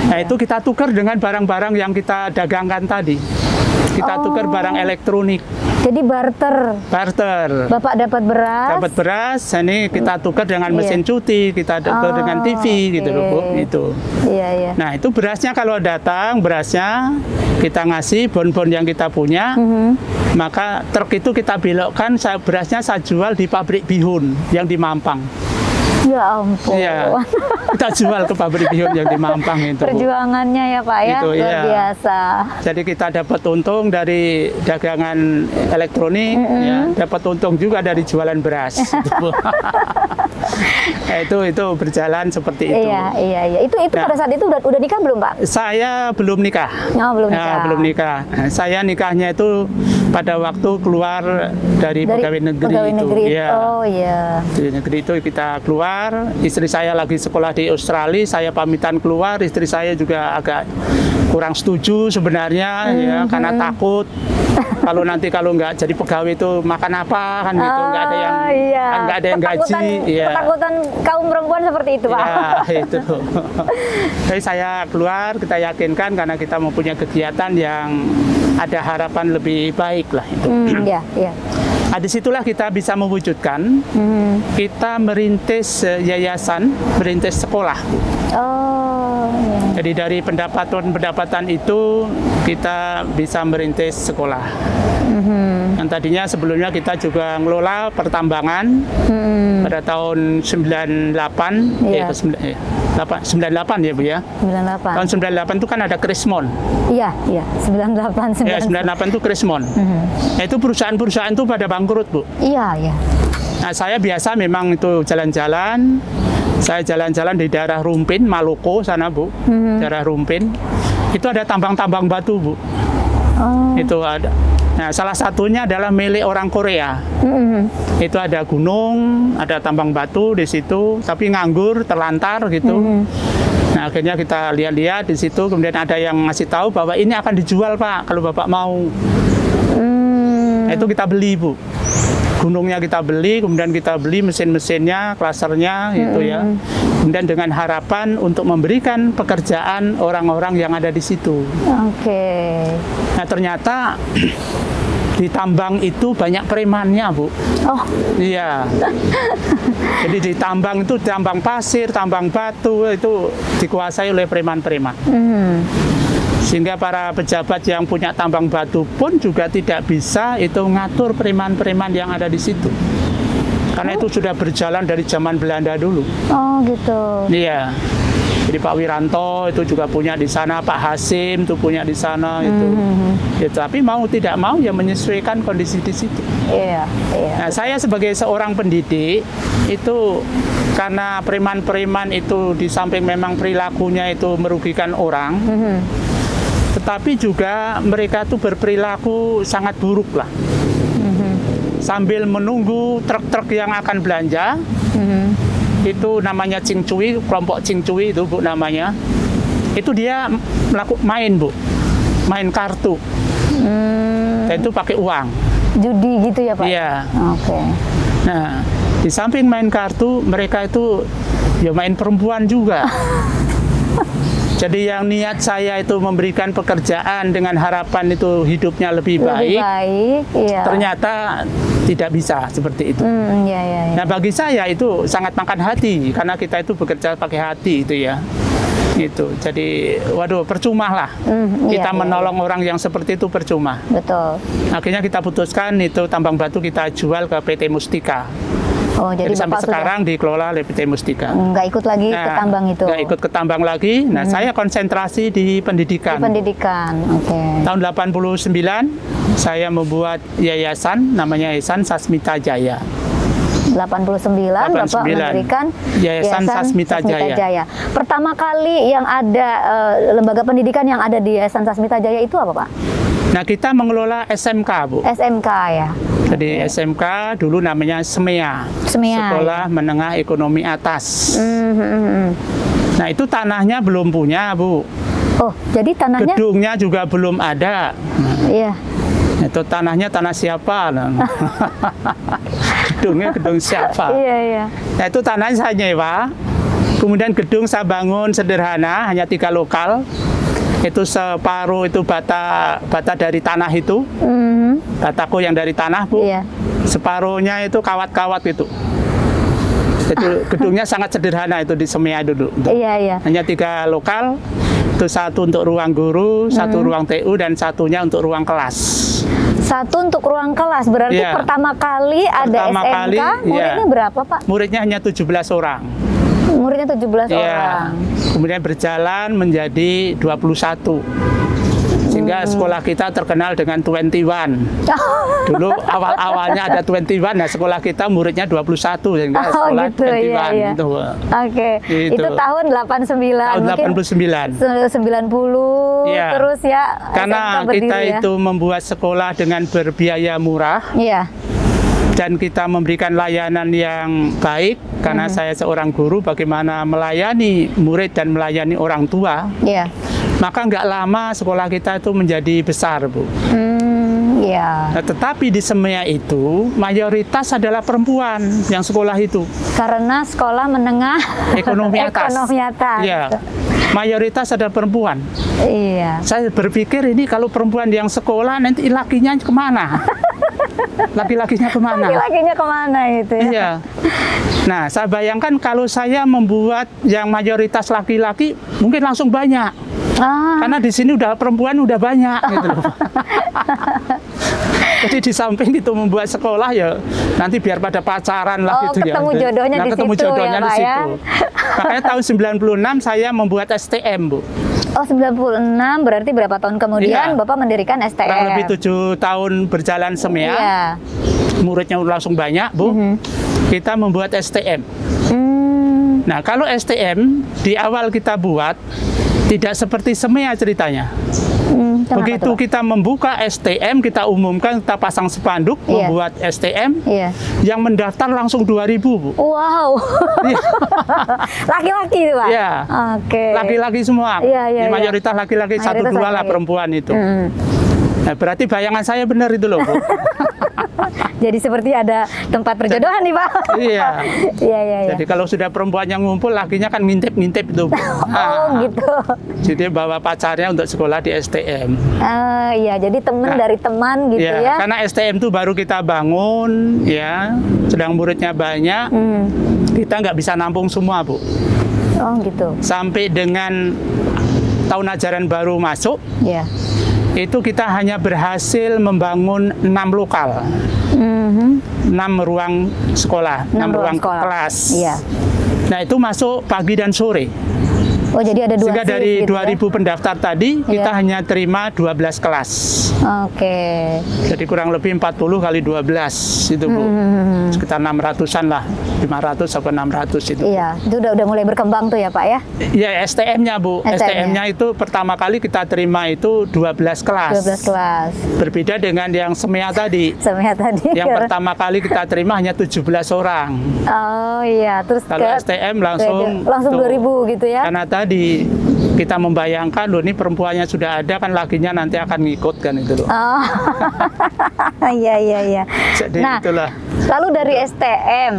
Nah, itu kita tukar dengan barang-barang yang kita dagangkan tadi. Kita tukar barang elektronik. Jadi barter. Barter. Bapak dapat beras. Dapat beras, ini kita tukar dengan mesin cuci, kita tukar dengan TV gitu loh, Bu. Itu. Nah, itu berasnya kalau datang, berasnya kita ngasih bon-bon yang kita punya, maka truk itu kita belokkan, berasnya saya jual di pabrik bihun yang di Mampang. Ya ampun. Kita jual ke pabrik bihun yang di Mampang itu. Perjuangannya ya Pak ya, itu, luar biasa. Jadi kita dapat untung dari dagangan elektronik, dapat untung juga dari jualan beras. Itu berjalan seperti itu. Iya. Itu pada saat itu udah nikah belum, Pak? Saya belum nikah. Belum nikah. Belum nikah. Saya nikahnya itu pada waktu keluar dari pegawai negeri itu. Di negeri itu kita keluar. Istri saya lagi sekolah di Australia, saya pamitan keluar. Istri saya juga agak kurang setuju sebenarnya, karena takut kalau nggak jadi pegawai itu makan apa kan gitu, nggak ada yang gaji. Ketakutan kaum perempuan seperti itu, Pak. Itu. Jadi saya keluar, kita yakinkan karena kita mempunyai kegiatan yang ada harapan lebih baik lah itu. Nah, disitulah kita bisa mewujudkan, kita merintis yayasan, merintis sekolah. Jadi dari pendapatan itu kita bisa merintis sekolah. Yang tadinya sebelumnya kita juga ngelola pertambangan pada tahun 98, 98 ya Bu ya. 98. Tahun 98 itu kan ada Krismon. Iya, 98. Ya, 98 itu Krismon. Itu perusahaan-perusahaan itu pada bangkrut Bu. Iya. Nah, saya biasa memang itu jalan-jalan. Saya jalan-jalan di daerah Rumpin, Maluku sana Bu. Daerah Rumpin. Itu ada tambang-tambang batu Bu. Itu ada. Nah, salah satunya adalah milik orang Korea. Itu ada gunung, ada tambang batu di situ, tapi nganggur, terlantar gitu. Nah, akhirnya kita lihat-lihat di situ, kemudian ada yang ngasih tahu bahwa ini akan dijual Pak, kalau Bapak mau. Nah, itu kita beli Bu. Gunungnya kita beli, kemudian kita beli mesin-mesinnya, klasernya gitu ya. Kemudian dengan harapan untuk memberikan pekerjaan orang-orang yang ada di situ. Nah, ternyata di tambang itu banyak premannya Bu. Iya. Jadi di tambang itu, tambang pasir, tambang batu itu dikuasai oleh preman-preman. Sehingga para pejabat yang punya tambang batu pun juga tidak bisa itu ngatur preman-preman yang ada di situ. Karena itu sudah berjalan dari zaman Belanda dulu. Gitu. Iya. Jadi Pak Wiranto itu juga punya di sana, Pak Hasim itu punya di sana itu. Ya, tapi mau tidak mau ya menyesuaikan kondisi di situ. Nah, saya sebagai seorang pendidik itu karena preman-preman itu di samping memang perilakunya itu merugikan orang, tetapi juga mereka itu berperilaku sangat buruk lah. Sambil menunggu truk-truk yang akan belanja, itu namanya Cingcui, kelompok Cingcui itu Bu namanya. Itu dia main Bu, main kartu. Dan itu pakai uang. Judi gitu ya Pak? Iya. Nah, di samping main kartu, mereka itu ya main perempuan juga. Jadi yang niat saya itu memberikan pekerjaan dengan harapan itu hidupnya lebih baik, ternyata tidak bisa seperti itu. Nah, bagi saya itu sangat makan hati karena kita itu bekerja pakai hati itu ya. Itu. Jadi waduh percuma lah. Kita menolong orang yang seperti itu percuma. Betul. Akhirnya kita putuskan itu tambang batu kita jual ke PT Mustika. Jadi sampai sekarang dikelola oleh PT Mustika. Nggak ikut lagi ke tambang itu? Nggak ikut ke tambang lagi. Nah, saya konsentrasi di pendidikan. Di pendidikan, Tahun 89, saya membuat yayasan, namanya Yayasan Sasmita Jaya. 89 Bapak mendirikan Yayasan Sasmita Jaya. Pertama kali yang ada lembaga pendidikan yang ada di Yayasan Sasmita Jaya itu apa Pak? Nah, kita mengelola SMK Bu. SMK ya. Jadi SMK dulu namanya SMEA, Sekolah Menengah Ekonomi Atas. Nah, itu tanahnya belum punya Bu. Jadi tanahnya? Gedungnya juga belum ada. Iya. Itu tanahnya tanah siapa? Gedungnya gedung siapa? Iya. Nah, itu tanahnya saya nyewa. Kemudian gedung saya bangun sederhana, hanya 3 lokal. Itu separuh itu bata dari tanah itu. Bataku yang dari tanah Bu. Separuhnya itu kawat-kawat itu. Itu gedungnya sangat sederhana itu di SMEA dulu. Hanya 3 lokal. Itu satu untuk ruang guru, satu ruang TU, dan satunya untuk ruang kelas. Satu untuk ruang kelas, berarti pertama kali ada SMK, muridnya berapa Pak? Muridnya hanya 17 orang. Muridnya 17 orang. Kemudian berjalan menjadi 21. Sehingga sekolah kita terkenal dengan 21. Dulu awal-awalnya ada 21, nah sekolah kita muridnya 21. Sehingga sekolah gitu, 21. Itu tahun 89. Tahun 89. 90 terus ya. Karena kita itu membuat sekolah dengan berbiaya murah. Dan kita memberikan layanan yang baik, karena saya seorang guru, bagaimana melayani murid dan melayani orang tua. Maka nggak lama sekolah kita itu menjadi besar Bu. Nah, tetapi di SMEA itu mayoritas adalah perempuan yang sekolah itu. Karena sekolah menengah ekonomi atas. Mayoritas adalah perempuan. Saya berpikir ini kalau perempuan yang sekolah nanti lakinya kemana? Laki-lakinya kemana? Laki-lakinya kemana itu ya? Iya. Nah, saya bayangkan kalau saya membuat yang mayoritas laki-laki, mungkin langsung banyak. Karena di sini udah perempuan udah banyak gitu loh. Jadi di samping itu membuat sekolah ya nanti biar pada pacaran lah gitu ya. Ketemu jodohnya di ketemu situ jodohnya ya, di Pak situ. Makanya tahun 96 saya membuat STM, Bu. Oh, 96 berarti berapa tahun kemudian Bapak mendirikan STM? Kurang lebih 7 tahun berjalan SEMEA. Iya. Muridnya langsung banyak, Bu. Kita membuat STM. Nah, kalau STM di awal kita buat tidak seperti SEMEA ceritanya. Begitu kita membuka STM, kita umumkan, kita pasang spanduk, membuat STM, yang mendaftar langsung 2.000, Bu. Wow. Laki-laki, Pak? Iya. Oke. Laki-laki semua. Iya. Mayoritas laki-laki, 1-2 lah perempuan itu. Nah, berarti bayangan saya benar itu loh, Bu. Jadi seperti ada tempat perjodohan nih, Pak. Iya. Iya. Jadi kalau sudah perempuan yang ngumpul, lakinya kan ngintip-ngintip itu. Gitu. Jadi bawa pacarnya untuk sekolah di STM. Iya, jadi teman dari teman gitu ya. Karena STM itu baru kita bangun, ya. Sedang muridnya banyak, kita nggak bisa nampung semua, Bu. Oh, gitu. Sampai dengan tahun ajaran baru masuk, itu kita hanya berhasil membangun 6 lokal. 6 ruang sekolah, 6 ruang kelas. Iya. Nah, itu masuk pagi dan sore. Oh, jadi ada 2 sehingga dari gitu 2.000 pendaftar tadi, kita hanya terima 12 kelas. Oke. Jadi kurang lebih 40 kali 12 itu, Bu. Sekitar 600-an lah. 500 sampai 600 itu. Iya, itu udah mulai berkembang tuh ya, Pak ya? Iya, STM-nya, Bu. STM-nya itu pertama kali kita terima itu 12 kelas. 12 kelas. Berbeda dengan yang SEMEA tadi. SEMEA tadi. Yang pertama kali kita terima hanya 17 orang. Oh iya, terus kalau STM langsung 2.000 gitu ya? Karena tadi kita membayangkan loh, ini perempuannya sudah ada kan, lakinya nanti akan ngikut kan itu loh. Oh. Iya. Jadi itulah. Lalu dari STM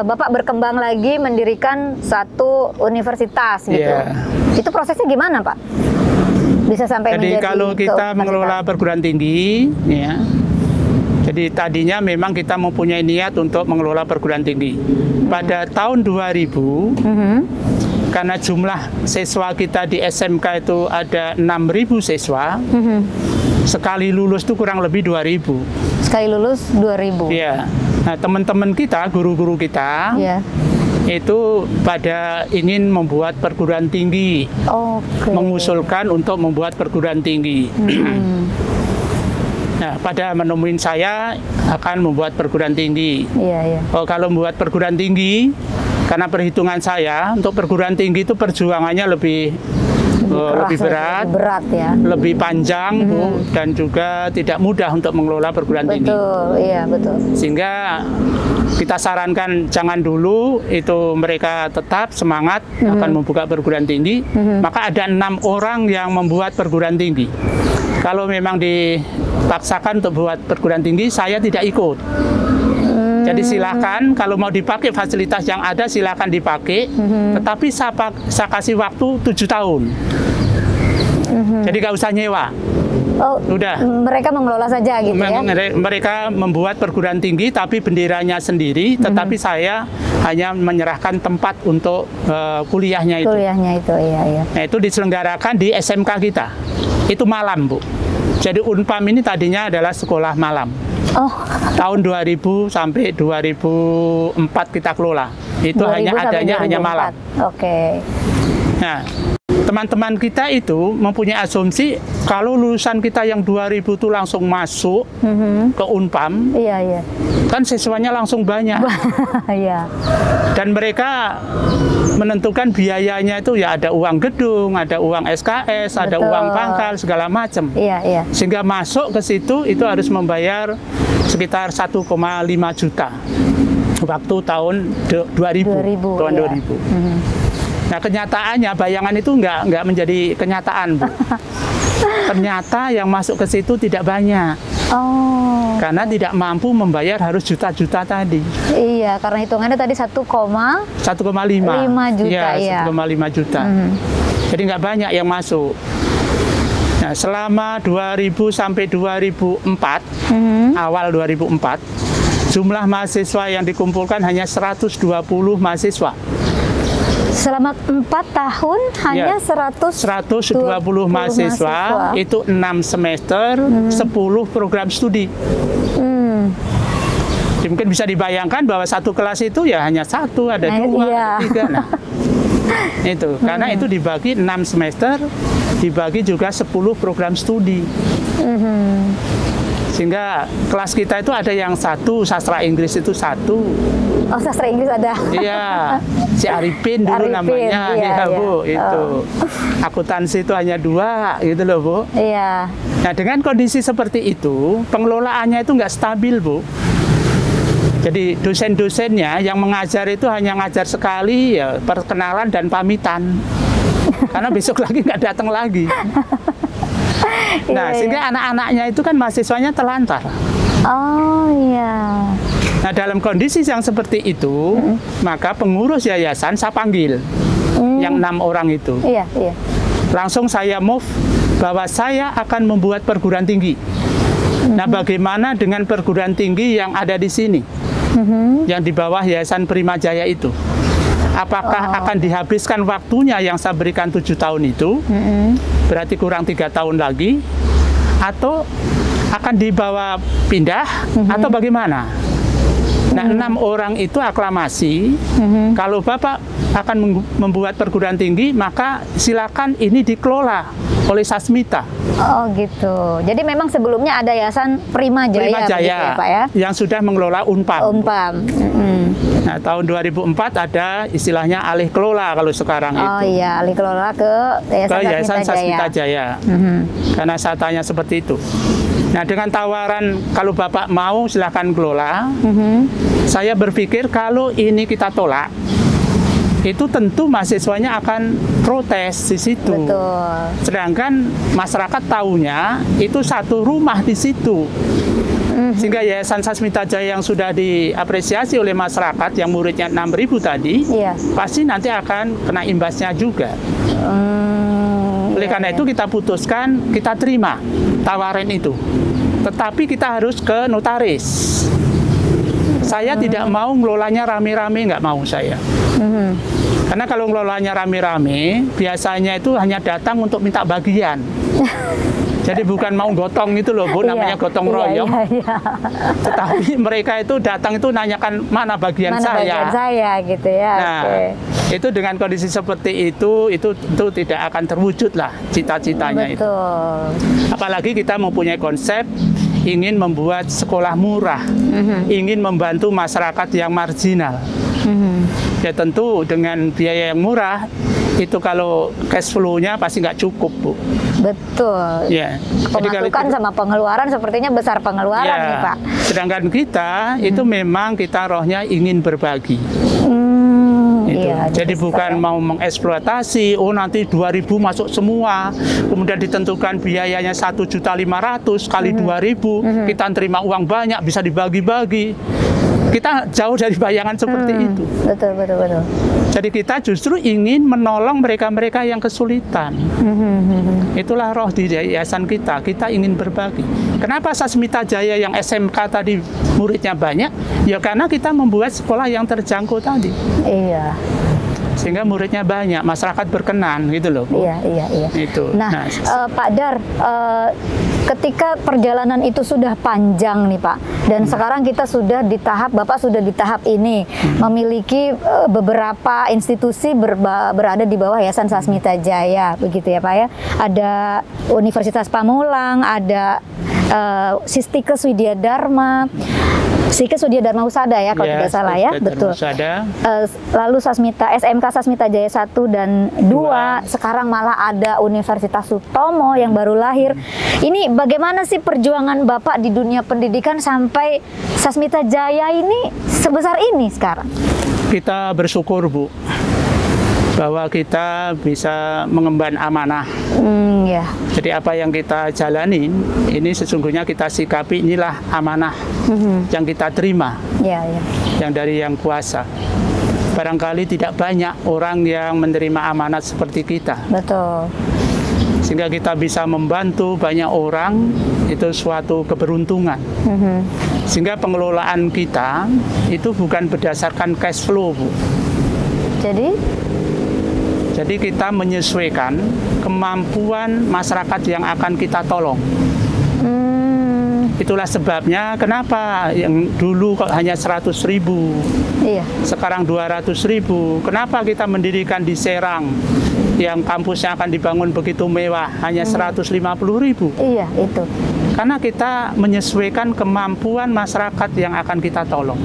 Bapak berkembang lagi mendirikan satu universitas gitu. Itu prosesnya gimana, Pak? Bisa sampai jadi menjadi kalau kita mengelola perguruan tinggi, ya. Jadi tadinya memang kita mempunyai niat untuk mengelola perguruan tinggi. Pada tahun 2000, karena jumlah siswa kita di SMK itu ada 6.000 siswa, sekali lulus itu kurang lebih 2.000. Sekali lulus 2.000? Iya. Nah, teman-teman kita, guru-guru kita, itu pada ingin membuat perguruan tinggi, mengusulkan untuk membuat perguruan tinggi. Nah, pada menemuin saya akan membuat pergururan tinggi. Oh, kalau membuat perguruan tinggi, karena perhitungan saya untuk perguruan tinggi itu perjuangannya lebih berat, ya. Lebih panjang, Bu, dan juga tidak mudah untuk mengelola perguruan tinggi. Betul. Sehingga kita sarankan jangan dulu itu mereka tetap semangat akan membuka perguruan tinggi. Maka ada 6 orang yang membuat perguruan tinggi. Kalau memang dipaksakan untuk buat perguruan tinggi, saya tidak ikut. Jadi silakan kalau mau dipakai fasilitas yang ada silakan dipakai, tetapi saya kasih waktu 7 tahun. Jadi nggak usah nyewa. Oh, udah. Mereka mengelola saja gitu ya? Mereka membuat perguruan tinggi tapi benderanya sendiri, tetapi saya hanya menyerahkan tempat untuk kuliahnya itu. Iya. Nah, itu diselenggarakan di SMK kita. Itu malam, Bu. Jadi Unpam ini tadinya adalah sekolah malam. Tahun 2000 sampai 2004 kita kelola. Itu hanya malam. Oke. Nah, teman-teman kita itu mempunyai asumsi kalau lulusan kita yang 2000 itu langsung masuk ke Unpam, kan siswanya langsung banyak. Dan mereka menentukan biayanya itu ya ada uang gedung, ada uang SKS, ada uang pangkal, segala macam. Sehingga masuk ke situ itu harus membayar sekitar 1,5 juta waktu tahun 2000. Nah, kenyataannya bayangan itu nggak menjadi kenyataan, Bu. Ternyata yang masuk ke situ tidak banyak. Karena tidak mampu membayar harus juta-juta tadi. Iya, karena hitungannya tadi 1,5 juta. Iya, 1,5 juta. Jadi nggak banyak yang masuk. Nah, selama 2000 sampai 2004, awal 2004, jumlah mahasiswa yang dikumpulkan hanya 120 mahasiswa. Selama 4 tahun hanya 120 mahasiswa, itu 6 semester, 10 program studi. Mungkin bisa dibayangkan bahwa satu kelas itu ya hanya satu, ada 2, ada 3. Nah, itu karena itu dibagi 6 semester, dibagi juga 10 program studi. Sehingga kelas kita itu ada yang 1 sastra Inggris itu 1. Oh, sastra Inggris ada. Iya, si Arifin dulu namanya, ya Bu, itu. Akuntansi itu hanya 2, gitu loh Bu. Iya. Nah, dengan kondisi seperti itu, pengelolaannya itu nggak stabil, Bu. Jadi dosen-dosennya yang mengajar itu hanya ngajar sekali, ya perkenalan dan pamitan. Karena besok lagi nggak datang lagi. Nah, sehingga anak-anaknya itu kan mahasiswanya telantar. Oh iya. Nah, dalam kondisi yang seperti itu, maka pengurus yayasan saya panggil, yang 6 orang itu. Iya, iya. Langsung saya move bahwa saya akan membuat perguruan tinggi. Nah, bagaimana dengan perguruan tinggi yang ada di sini, yang di bawah Yayasan Primajaya itu? Apakah akan dihabiskan waktunya yang saya berikan 7 tahun itu, berarti kurang 3 tahun lagi, atau akan dibawa pindah, atau bagaimana? Nah, 6 orang itu aklamasi, kalau Bapak akan membuat perguruan tinggi, maka silakan ini dikelola oleh Sasmita. Oh gitu. Jadi memang sebelumnya ada Yayasan Primajaya, ya, Pak ya? Yang sudah mengelola Unpam. Nah, tahun 2004 ada istilahnya alih kelola kalau sekarang itu. Oh iya, alih kelola ke Yayasan Sasmita Jaya. Karena saya tanya seperti itu. Nah, dengan tawaran kalau Bapak mau silahkan kelola, saya berpikir kalau ini kita tolak, itu tentu mahasiswanya akan protes di situ. Betul. Sedangkan masyarakat tahunya itu satu rumah di situ. Sehingga Yayasan Sasmita Jaya yang sudah diapresiasi oleh masyarakat, yang muridnya 6.000 tadi, pasti nanti akan kena imbasnya juga. Oleh karena itu kita putuskan, kita terima tawaran itu. Tetapi kita harus ke notaris. Saya tidak mau ngelolanya rame-rame, nggak mau saya. Karena kalau ngelolanya rame-rame, biasanya itu hanya datang untuk minta bagian. Jadi bukan mau gotong itu loh Bu, namanya gotong royong. Tetapi mereka itu datang itu nanyakan mana bagian saya. Bagian saya gitu ya. Nah, itu dengan kondisi seperti itu tentu tidak akan terwujud lah cita-citanya itu. Apalagi kita mempunyai konsep ingin membuat sekolah murah, ingin membantu masyarakat yang marginal. Ya tentu dengan biaya yang murah, itu kalau cash flow-nya pasti nggak cukup, Bu. Betul. Ya. Pemasukan sama pengeluaran sepertinya besar pengeluaran nih, Pak. Sedangkan kita itu memang kita rohnya ingin berbagi. Jadi bukan mau mengeksploitasi, oh nanti 2.000 masuk semua, kemudian ditentukan biayanya 1.500.000 kali 2.000, kita terima uang banyak bisa dibagi-bagi. Kita jauh dari bayangan seperti itu. Betul. Jadi kita justru ingin menolong mereka-mereka yang kesulitan. Itulah roh di yayasan kita. Kita ingin berbagi. Kenapa Sasmita Jaya yang SMK tadi muridnya banyak? Ya karena kita membuat sekolah yang terjangkau tadi. Iya. Sehingga muridnya banyak, masyarakat berkenan gitu loh, Bu. Iya. Itu. Nah, Pak Dar, ketika perjalanan itu sudah panjang nih Pak, dan sekarang kita sudah di tahap, Bapak sudah di tahap ini, memiliki beberapa institusi berada di bawah Yayasan Sasmita Jaya, begitu ya Pak ya. Ada Universitas Pamulang, ada Sistikes Widya Dharma, Sikes Widya Dharma Husada ya kalau tidak salah ya, betul. Lalu SMK Sasmita Jaya 1 dan 2, sekarang malah ada Universitas Sutomo yang baru lahir. Ini bagaimana sih perjuangan Bapak di dunia pendidikan sampai Sasmita Jaya ini sebesar ini sekarang? Kita bersyukur, Bu, bahwa kita bisa mengemban amanah. Jadi apa yang kita jalani ini sesungguhnya kita sikapi, inilah amanah yang kita terima, yang dari Yang Kuasa. Barangkali tidak banyak orang yang menerima amanat seperti kita. Betul. sehingga kita bisa membantu banyak orang, itu suatu keberuntungan. Sehingga pengelolaan kita itu bukan berdasarkan cash flow, Bu. Jadi kita menyesuaikan kemampuan masyarakat yang akan kita tolong. Itulah sebabnya kenapa yang dulu kok hanya 100.000, sekarang 200.000. Kenapa kita mendirikan di Serang yang kampusnya akan dibangun begitu mewah hanya 150.000? Iya, itu. Karena kita menyesuaikan kemampuan masyarakat yang akan kita tolong.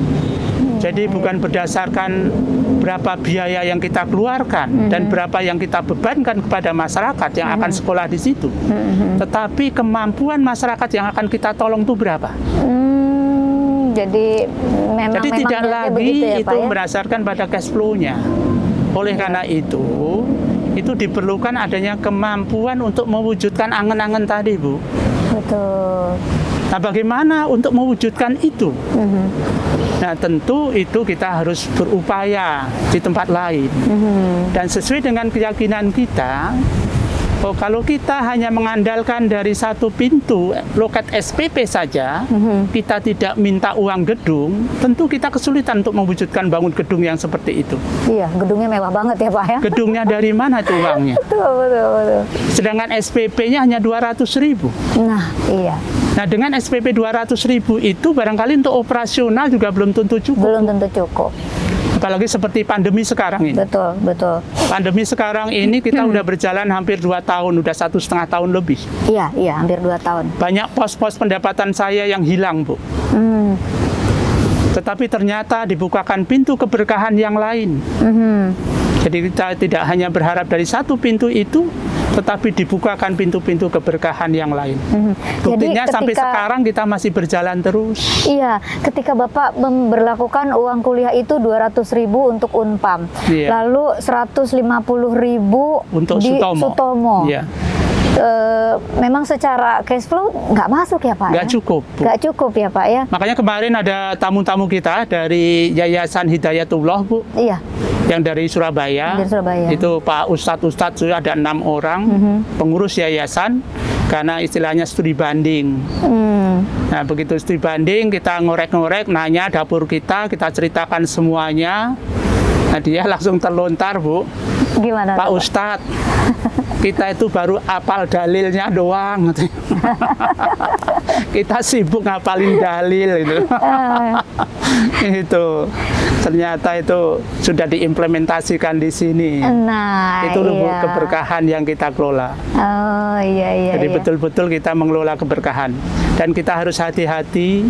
Jadi bukan berdasarkan berapa biaya yang kita keluarkan dan berapa yang kita bebankan kepada masyarakat yang akan sekolah di situ, tetapi kemampuan masyarakat yang akan kita tolong itu berapa. Jadi tidak lagi ya, itu Pak, ya? berdasarkan pada cash flow-nya. Oleh karena itu diperlukan adanya kemampuan untuk mewujudkan angan-angan tadi, Bu. Betul. Nah, bagaimana untuk mewujudkan itu? Nah, tentu itu kita harus berupaya di tempat lain. Dan sesuai dengan keyakinan kita, kalau kita hanya mengandalkan dari satu pintu loket SPP saja, kita tidak minta uang gedung, tentu kita kesulitan untuk mewujudkan bangun gedung yang seperti itu. Iya, gedungnya mewah banget ya, Pak, ya? Gedungnya dari mana itu uangnya? Betul. Sedangkan SPP-nya hanya 200.000. Nah, iya. Nah, dengan SPP 200.000 itu barangkali untuk operasional juga belum tentu cukup. Belum tentu cukup. Apalagi seperti pandemi sekarang ini. Betul. Pandemi sekarang ini kita udah berjalan hampir 2 tahun, udah 1,5 tahun lebih. Iya, hampir 2 tahun. Banyak pos-pos pendapatan saya yang hilang, Bu. Tetapi ternyata dibukakan pintu keberkahan yang lain. Jadi kita tidak hanya berharap dari satu pintu itu, tetapi dibukakan pintu-pintu keberkahan yang lain. Buktinya jadi sampai sekarang kita masih berjalan terus. Iya, ketika Bapak memberlakukan uang kuliah itu 200.000 untuk Unpam, lalu 150.000 untuk di Sutomo. Iya. Memang secara cash flow nggak masuk ya, Pak? Nggak cukup, Bu. Nggak cukup ya, Pak, ya? Makanya kemarin ada tamu-tamu kita dari Yayasan Hidayatullah, Bu. Iya. Yang dari Surabaya. Itu Pak Ustadz sudah ada 6 orang pengurus yayasan, karena istilahnya studi banding. Nah, begitu studi banding, kita ngorek-ngorek, nanya dapur kita ceritakan semuanya. Nah, dia langsung terlontar, Bu. Gimana, Pak Ustadz, kita itu baru apal dalilnya doang. Kita sibuk ngapalin dalil itu. Itu ternyata itu sudah diimplementasikan di sini. Nah, itu keberkahan yang kita kelola. Oh, iya. Jadi betul-betul kita mengelola keberkahan, dan kita harus hati-hati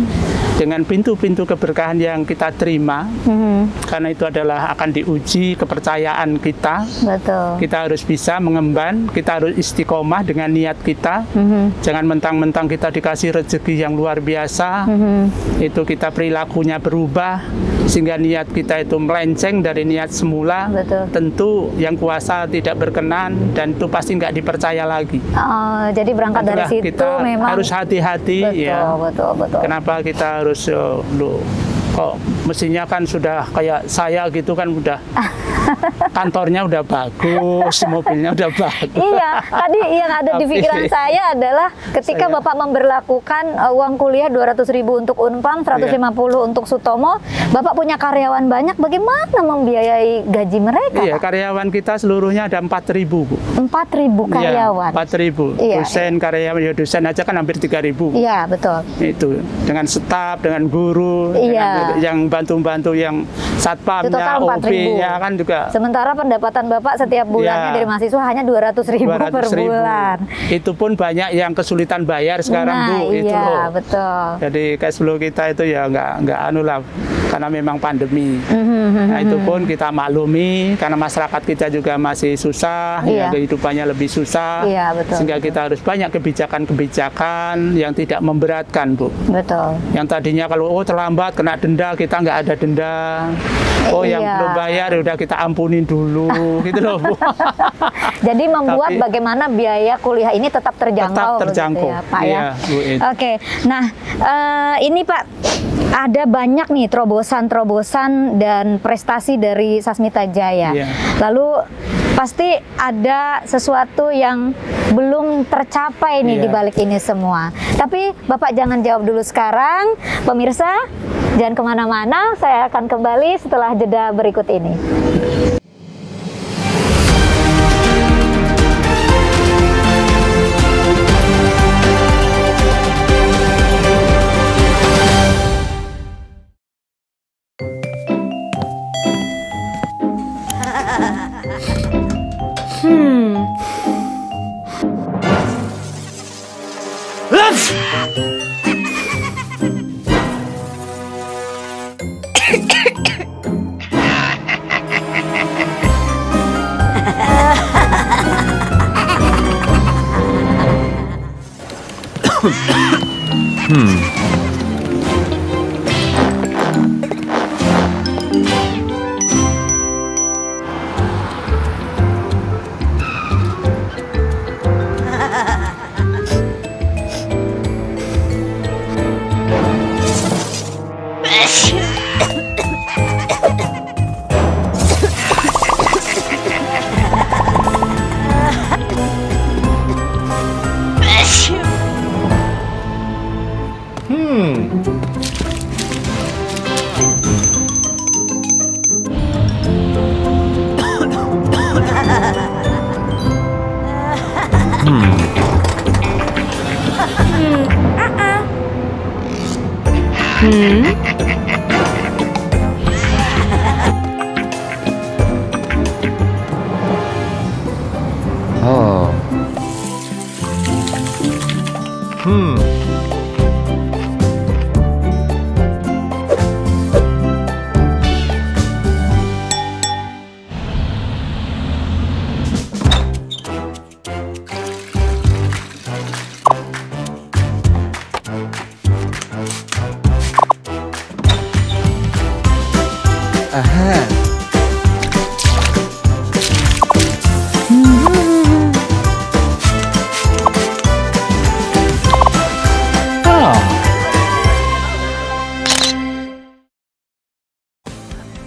dengan pintu-pintu keberkahan yang kita terima, karena itu adalah akan diuji kepercayaan kita. Betul. Kita harus bisa mengemban, kita harus istiqomah dengan niat kita. Jangan mentang-mentang kita dikasih rezeki yang luar biasa, itu kita perilakunya berubah, sehingga niat kita itu melenceng dari niat semula. Betul. Tentu yang kuasa tidak berkenan, dan itu pasti nggak dipercaya lagi. Jadi berangkat dari situ kita memang harus hati-hati. Betul. Kenapa kita harus kok mestinya kan sudah kayak saya gitu kan, udah kantornya udah bagus, mobilnya udah bagus. Iya, tadi yang ada di pikiran saya adalah ketika Bapak memberlakukan uang kuliah 200.000 untuk Unpam, 150 untuk Sutomo, Bapak punya karyawan banyak, bagaimana membiayai gaji mereka? Iya, Pak? Karyawan kita seluruhnya ada 4.000, Bu. 4.000 karyawan? Iya, 4.000. Dosen, karyawan, ya dosen aja kan hampir 3.000. Iya, betul. Itu, dengan staf, dengan guru, dengan yang bantu-bantu yang satpamnya, OP-nya kan juga. Sementara pendapatan Bapak setiap bulannya dari mahasiswa hanya 200.000 per bulan. Itu pun banyak yang kesulitan bayar sekarang, Bu. Itu loh. Betul. Jadi cash flow kita itu ya nggak anu lah, karena memang pandemi. Nah, itu pun kita maklumi, karena masyarakat kita juga masih susah, ya, kehidupannya lebih susah. Betul. Sehingga kita harus banyak kebijakan-kebijakan yang tidak memberatkan, Bu. Betul. Yang tadinya kalau terlambat kena denda, kita nggak ada denda. Yang belum bayar udah kita ampunin dulu, gitu loh, Bu. Jadi membuat bagaimana biaya kuliah ini tetap terjangkau. Tetap terjangkau, ya, Pak, ya. Oke. Nah, ini Pak, ada banyak nih terobosan dan prestasi dari Sasmita Jaya. Lalu Pasti ada sesuatu yang belum tercapai nih di balik ini semua. Tapi Bapak jangan jawab dulu sekarang. Pemirsa, jangan kemana-mana. Saya akan kembali setelah jeda berikut ini.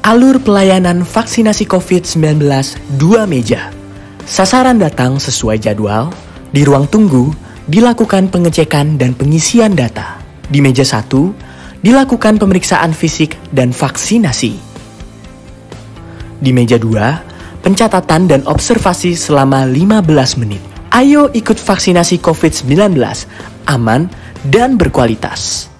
Alur pelayanan vaksinasi COVID-19 2 meja. Sasaran datang sesuai jadwal. Di ruang tunggu dilakukan pengecekan dan pengisian data. Di meja 1 dilakukan pemeriksaan fisik dan vaksinasi. Di meja 2 pencatatan dan observasi selama 15 menit. Ayo ikut vaksinasi COVID-19 aman dan berkualitas.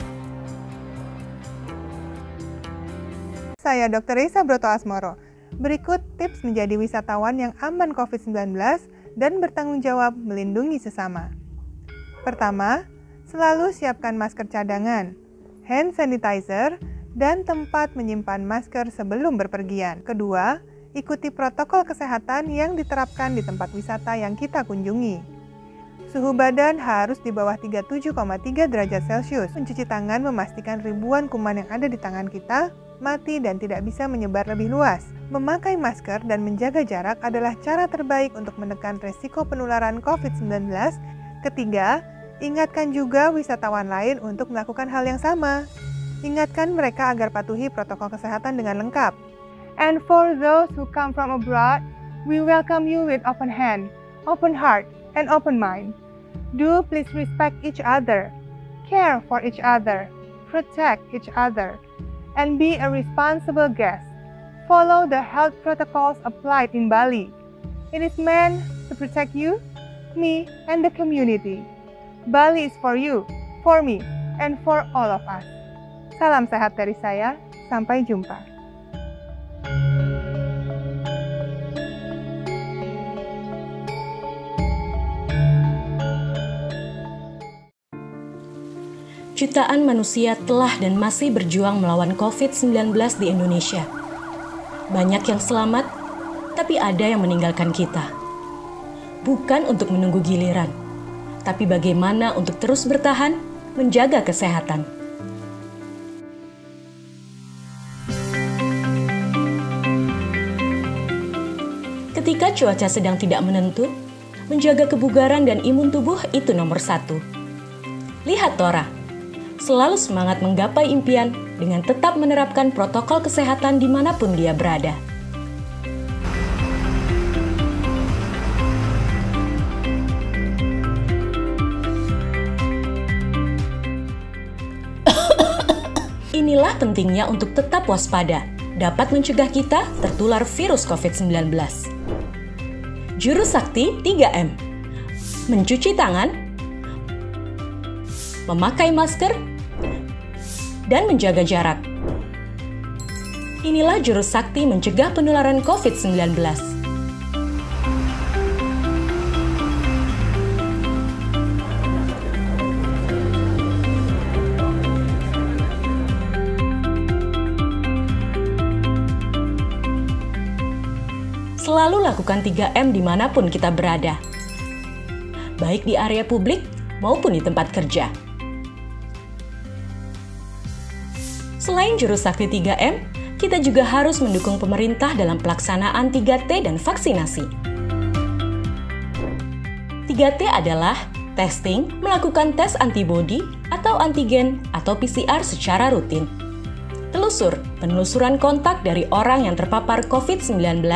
Saya Dr. Risa Broto Asmoro. Berikut tips menjadi wisatawan yang aman COVID-19 dan bertanggung jawab melindungi sesama. Pertama, selalu siapkan masker cadangan, hand sanitizer, dan tempat menyimpan masker sebelum berpergian. Kedua, ikuti protokol kesehatan yang diterapkan di tempat wisata yang kita kunjungi. Suhu badan harus di bawah 37,3 derajat Celcius. Mencuci tangan memastikan ribuan kuman yang ada di tangan kita mati dan tidak bisa menyebar lebih luas. Memakai masker dan menjaga jarak adalah cara terbaik untuk menekan resiko penularan COVID-19. Ketiga, ingatkan juga wisatawan lain untuk melakukan hal yang sama. Ingatkan mereka agar patuhi protokol kesehatan dengan lengkap. And for those who come from abroad, we welcome you with open hand, open heart, and open mind. Do please respect each other, care for each other, protect each other, and be a responsible guest. Follow the health protocols applied in Bali. It is meant to protect you, me, and the community. Bali is for you, for me, and for all of us. Salam sehat dari saya, sampai jumpa. Jutaan manusia telah dan masih berjuang melawan COVID-19 di Indonesia. Banyak yang selamat, tapi ada yang meninggalkan kita. Bukan untuk menunggu giliran, tapi bagaimana untuk terus bertahan, menjaga kesehatan. Ketika cuaca sedang tidak menentu, menjaga kebugaran dan imun tubuh itu nomor 1. Lihat Tora, selalu semangat menggapai impian dengan tetap menerapkan protokol kesehatan dimanapun dia berada. Inilah pentingnya untuk tetap waspada, dapat mencegah kita tertular virus COVID-19. Jurus sakti 3M. Mencuci tangan, memakai masker, dan menjaga jarak. Inilah jurus sakti mencegah penularan COVID-19. Selalu lakukan 3M dimanapun kita berada, baik di area publik maupun di tempat kerja. Selain jurus sakti 3M, kita juga harus mendukung pemerintah dalam pelaksanaan 3T dan vaksinasi. 3T adalah testing, melakukan tes antibodi atau antigen atau PCR secara rutin. Telusur, penelusuran kontak dari orang yang terpapar COVID-19.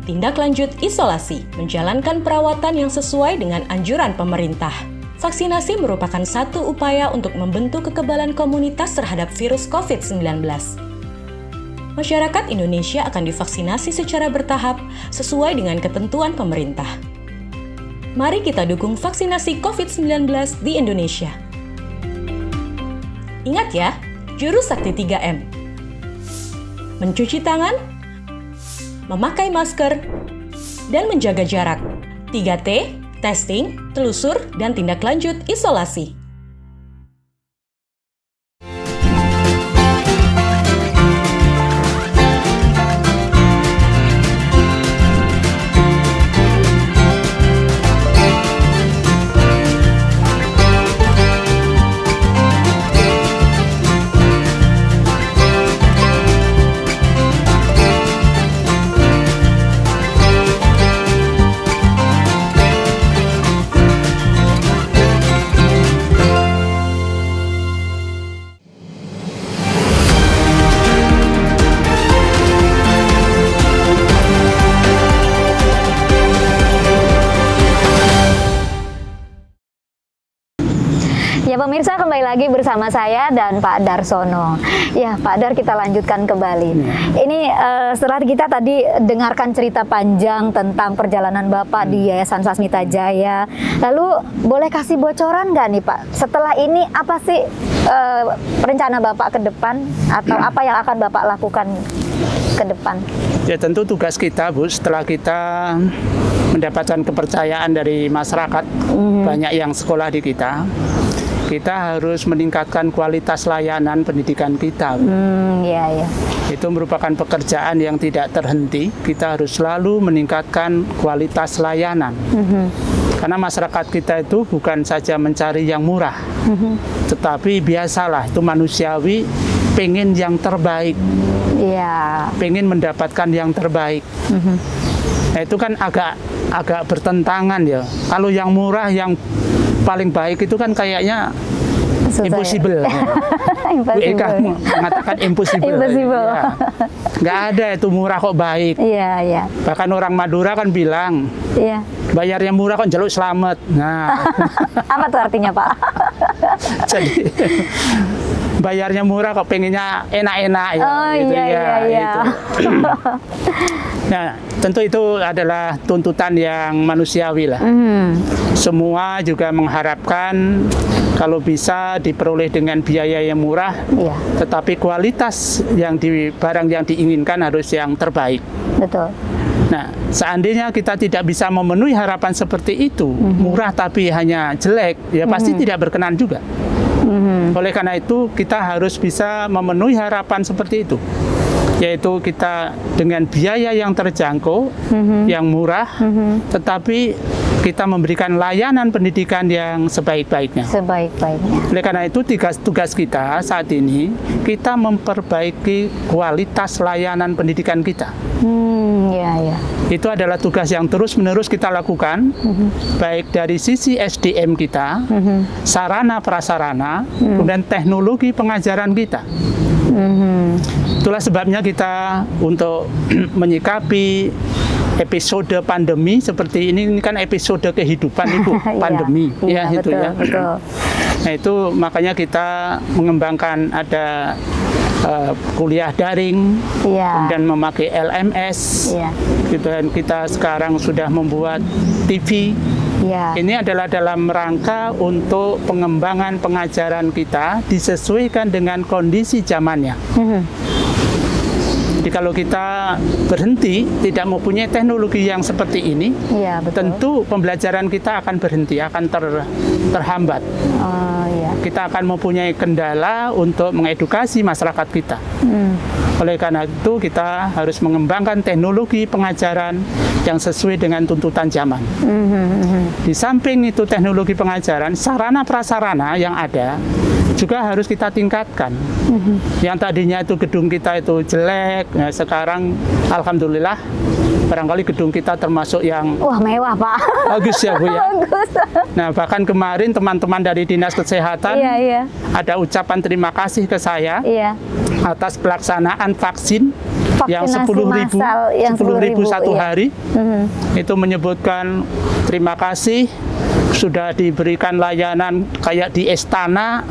Tindak lanjut isolasi, menjalankan perawatan yang sesuai dengan anjuran pemerintah. Vaksinasi merupakan satu upaya untuk membentuk kekebalan komunitas terhadap virus COVID-19. Masyarakat Indonesia akan divaksinasi secara bertahap sesuai dengan ketentuan pemerintah. Mari kita dukung vaksinasi COVID-19 di Indonesia. Ingat ya, jurus sakti 3M. Mencuci tangan, memakai masker, dan menjaga jarak. 3T, testing, telusur, dan tindak lanjut isolasi. Ya pemirsa, kembali lagi bersama saya dan Pak Darsono. Ya Pak Dar, kita lanjutkan kembali. Ini setelah kita tadi dengarkan cerita panjang tentang perjalanan Bapak di Yayasan Sasmita Jaya. Lalu boleh kasih bocoran nggak nih Pak? Setelah ini apa sih rencana Bapak ke depan? Atau apa yang akan Bapak lakukan ke depan? Ya tentu tugas kita Bu, setelah kita mendapatkan kepercayaan dari masyarakat, banyak yang sekolah di kita harus meningkatkan kualitas layanan pendidikan kita. Itu merupakan pekerjaan yang tidak terhenti. Kita harus selalu meningkatkan kualitas layanan. Karena masyarakat kita itu bukan saja mencari yang murah, tetapi biasalah, itu manusiawi, pengen yang terbaik, pengen mendapatkan yang terbaik. Nah, itu kan agak bertentangan ya. Kalau yang murah, yang paling baik itu kan kayaknya impossible. Bu Eka mengatakan impossible. Ya. Nggak ada itu murah kok baik. Bahkan orang Madura kan bilang, bayarnya murah kok jaluk selamat. Nah, apa tuh artinya Pak? Jadi bayarnya murah kok pengennya enak-enak ya. Gitu. Nah, tentu itu adalah tuntutan yang manusiawi lah. Semua juga mengharapkan kalau bisa diperoleh dengan biaya yang murah, tetapi kualitas barang yang diinginkan harus yang terbaik. Betul. Nah, seandainya kita tidak bisa memenuhi harapan seperti itu, murah tapi hanya jelek, ya pasti tidak berkenan juga. Oleh karena itu, kita harus bisa memenuhi harapan seperti itu, yaitu kita dengan biaya yang terjangkau, yang murah, tetapi kita memberikan layanan pendidikan yang sebaik-baiknya. Oleh karena itu, tugas kita saat ini, kita memperbaiki kualitas layanan pendidikan kita. Itu adalah tugas yang terus-menerus kita lakukan, baik dari sisi SDM kita, sarana prasarana, kemudian teknologi pengajaran kita. Itulah sebabnya kita untuk menyikapi episode pandemi seperti ini kan episode kehidupan itu pandemi, betul. Nah itu makanya kita mengembangkan ada kuliah daring, kemudian memakai LMS, dan kita sekarang sudah membuat TV. Ini adalah dalam rangka untuk pengembangan pengajaran kita disesuaikan dengan kondisi zamannya. Jadi kalau kita berhenti, tidak mempunyai teknologi yang seperti ini, tentu pembelajaran kita akan berhenti, akan terhambat. Kita akan mempunyai kendala untuk mengedukasi masyarakat kita. Oleh karena itu kita harus mengembangkan teknologi pengajaran yang sesuai dengan tuntutan zaman. Di samping itu teknologi pengajaran, sarana prasarana yang ada juga harus kita tingkatkan. Yang tadinya itu gedung kita itu jelek, nah sekarang alhamdulillah barangkali gedung kita termasuk yang mewah, Pak. Bagus ya, Bu ya. Bagus. Nah, bahkan kemarin teman-teman dari Dinas Kesehatan ada ucapan terima kasih ke saya atas pelaksanaan vaksin yang 10.000 satu hari. Itu menyebutkan terima kasih sudah diberikan layanan kayak di istana,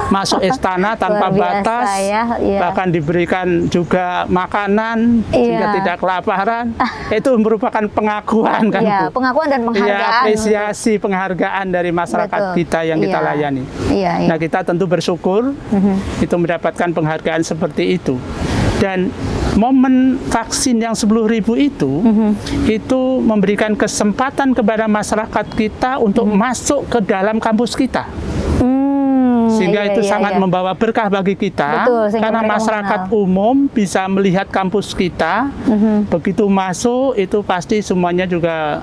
masuk istana tanpa batas, bahkan diberikan juga makanan sehingga tidak kelaparan. Itu merupakan pengakuan kan, Bu? Pengakuan dan penghargaan. Apresiasi penghargaan dari masyarakat kita yang kita layani. Nah, kita tentu bersyukur itu mendapatkan penghargaan seperti itu. Dan momen vaksin yang 10.000 itu memberikan kesempatan kepada masyarakat kita untuk masuk ke dalam kampus kita. Sehingga itu sangat membawa berkah bagi kita. Karena masyarakat umum bisa melihat kampus kita. Begitu masuk itu pasti semuanya juga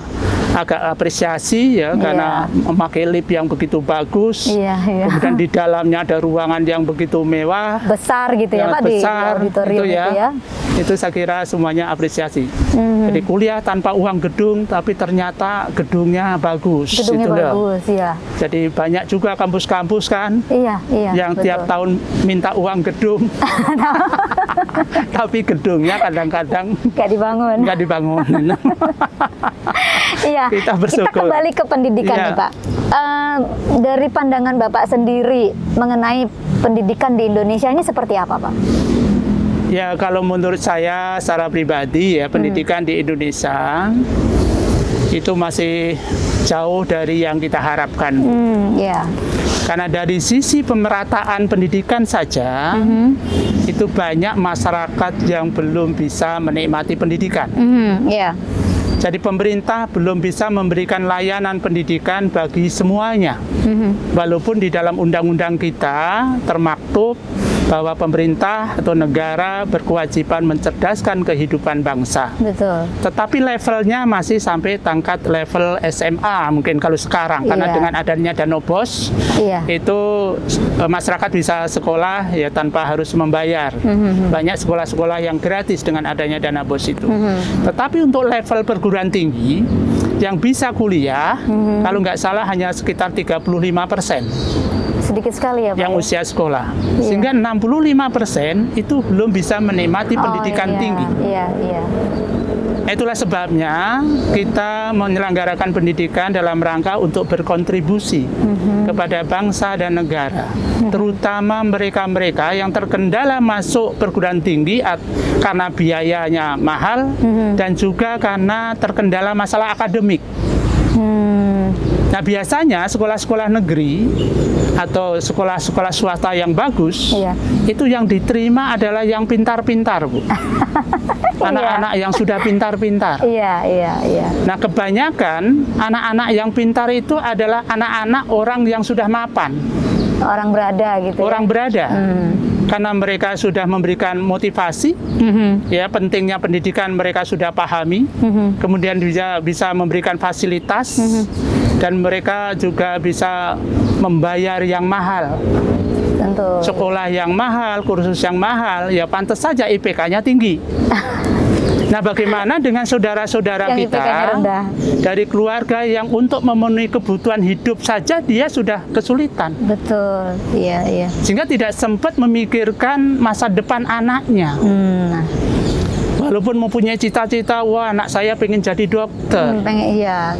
agak apresiasi ya, karena memakai lift yang begitu bagus. Kemudian di dalamnya ada ruangan yang begitu mewah, besar gitu ya Pak, besar, di auditorium itu ya. Itu saya kira semuanya apresiasi. Jadi kuliah tanpa uang gedung, tapi ternyata gedungnya bagus. Gedungnya bagus, Jadi banyak juga kampus-kampus kan, yang tiap tahun minta uang gedung, tapi gedungnya kadang-kadang nggak dibangun. Kita bersyukur. Kita kembali ke pendidikan nih Pak. Dari pandangan Bapak sendiri mengenai pendidikan di Indonesia ini seperti apa Pak? Ya, kalau menurut saya secara pribadi ya, pendidikan di Indonesia itu masih jauh dari yang kita harapkan. Karena dari sisi pemerataan pendidikan saja, itu banyak masyarakat yang belum bisa menikmati pendidikan. Jadi pemerintah belum bisa memberikan layanan pendidikan bagi semuanya. Walaupun di dalam undang-undang kita termaktub bahwa pemerintah atau negara berkewajiban mencerdaskan kehidupan bangsa. Tetapi levelnya masih sampai tingkat level SMA mungkin kalau sekarang, karena dengan adanya dana BOS itu masyarakat bisa sekolah ya tanpa harus membayar. Banyak sekolah-sekolah yang gratis dengan adanya dana BOS itu. Tetapi untuk level perguruan tinggi yang bisa kuliah, kalau nggak salah hanya sekitar 35%. Sedikit sekali ya Pak, yang usia sekolah. Sehingga 65% itu belum bisa menikmati pendidikan tinggi. Itulah sebabnya kita menyelenggarakan pendidikan dalam rangka untuk berkontribusi kepada bangsa dan negara. Terutama mereka-mereka yang terkendala masuk perguruan tinggi karena biayanya mahal dan juga karena terkendala masalah akademik. Nah, biasanya sekolah-sekolah negeri atau sekolah-sekolah swasta yang bagus, itu yang diterima adalah yang pintar-pintar, Bu. Anak-anak yang sudah pintar-pintar. Nah, kebanyakan anak-anak yang pintar itu adalah anak-anak orang yang sudah mapan. Orang berada gitu. Orang berada. Karena mereka sudah memberikan motivasi, ya pentingnya pendidikan mereka sudah pahami, kemudian bisa memberikan fasilitas, dan mereka juga bisa membayar yang mahal. Sekolah yang mahal, kursus yang mahal, ya pantas saja IPK-nya tinggi. Nah, bagaimana dengan saudara-saudara kita dari keluarga yang untuk memenuhi kebutuhan hidup saja dia sudah kesulitan? Sehingga tidak sempat memikirkan masa depan anaknya. Walaupun mempunyai cita-cita, wah anak saya pengen jadi dokter,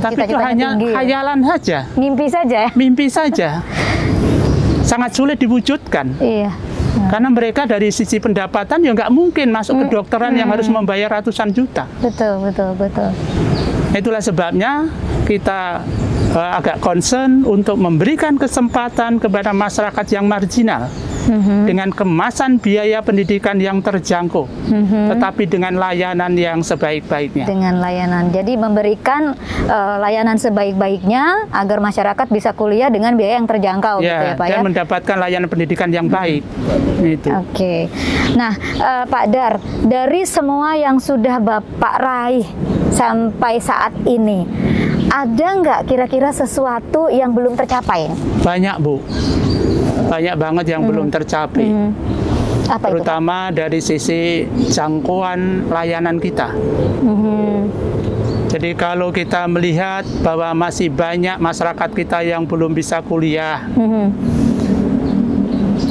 tapi itu hanya khayalan saja. Mimpi saja. Mimpi saja. Sangat sulit diwujudkan. Karena mereka dari sisi pendapatan ya nggak mungkin masuk kedokteran yang harus membayar ratusan juta. Betul. Itulah sebabnya kita agak concern untuk memberikan kesempatan kepada masyarakat yang marginal dengan kemasan biaya pendidikan yang terjangkau, tetapi dengan layanan yang sebaik-baiknya. Dengan layanan, jadi memberikan layanan sebaik-baiknya agar masyarakat bisa kuliah dengan biaya yang terjangkau, gitu ya Pak dan ya. mendapatkan layanan pendidikan yang baik. Itu. Oke. Nah, Pak Dar, dari semua yang sudah Bapak raih sampai saat ini, ada nggak kira-kira sesuatu yang belum tercapai? Banyak, Bu. Banyak banget yang belum tercapai. Apa terutama itu, dari sisi jangkauan layanan kita. Jadi kalau kita melihat bahwa masih banyak masyarakat kita yang belum bisa kuliah,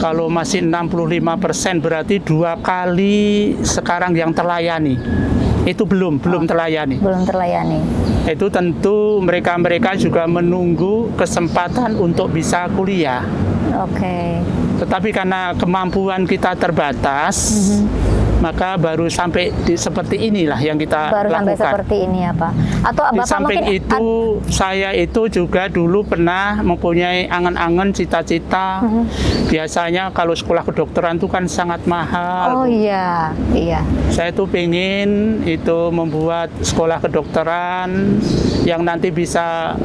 kalau masih 65% berarti 2 kali sekarang yang terlayani. Itu belum terlayani. Belum terlayani. Itu tentu mereka juga menunggu kesempatan untuk bisa kuliah. Oke. Tetapi karena kemampuan kita terbatas, maka baru sampai seperti inilah yang kita baru lakukan. Sampai seperti ini ya Pak. Atau di Bapak samping mungkin itu, saya itu juga dulu pernah mempunyai angan-angan, cita-cita. Biasanya kalau sekolah kedokteran itu kan sangat mahal. Oh iya. Saya tuh pengen itu membuat sekolah kedokteran yang nanti bisa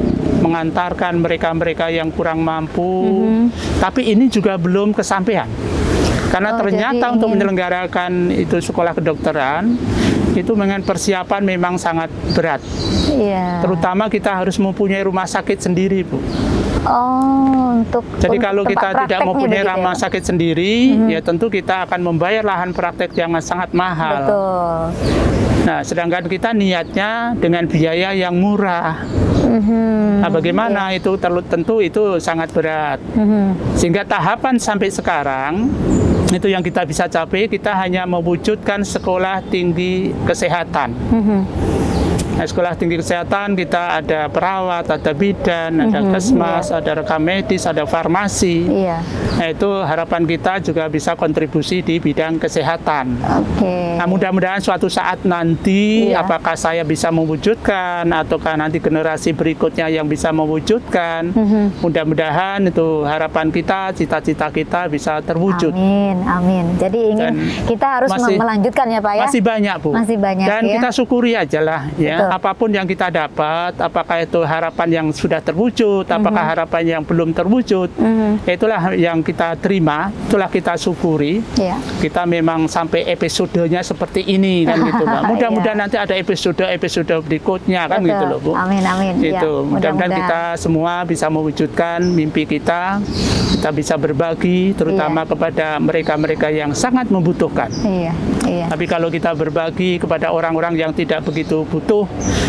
mengantarkan mereka-mereka yang kurang mampu. Tapi ini juga belum kesampaian. Karena ternyata untuk menyelenggarakan itu sekolah kedokteran itu dengan persiapan memang sangat berat. Terutama kita harus mempunyai rumah sakit sendiri, Bu. Jadi kalau kita tidak mempunyai rumah sakit sendiri, ya tentu kita akan membayar lahan praktek yang sangat mahal. Betul. Nah, sedangkan kita niatnya dengan biaya yang murah. Nah, bagaimana itu tentu itu sangat berat. Sehingga tahapan sampai sekarang itu yang kita bisa capai, kita hanya mewujudkan sekolah tinggi kesehatan. Nah, sekolah tinggi kesehatan kita ada perawat, ada bidan, ada kesmas, ada rekam medis, ada farmasi. Nah, itu harapan kita juga bisa kontribusi di bidang kesehatan. Nah, mudah-mudahan suatu saat nanti apakah saya bisa mewujudkan ataukah nanti generasi berikutnya yang bisa mewujudkan. Mudah-mudahan itu harapan kita, cita-cita kita bisa terwujud. Amin. Jadi kita harus melanjutkan ya Pak ya. Masih banyak, Bu. Masih banyak. Dan kita syukuri aja lah ya. Betul. Apapun yang kita dapat, apakah itu harapan yang sudah terwujud, apakah harapan yang belum terwujud, itulah yang kita terima, itulah kita syukuri. Kita memang sampai episodenya seperti ini kan gitu, Mbak. Mudah-mudahan nanti ada episode berikutnya kan gitu loh, Bu. Amin. Itu mudah-mudahan kita semua bisa mewujudkan mimpi kita bisa berbagi terutama kepada mereka-mereka yang sangat membutuhkan. Tapi kalau kita berbagi kepada orang-orang yang tidak begitu butuh,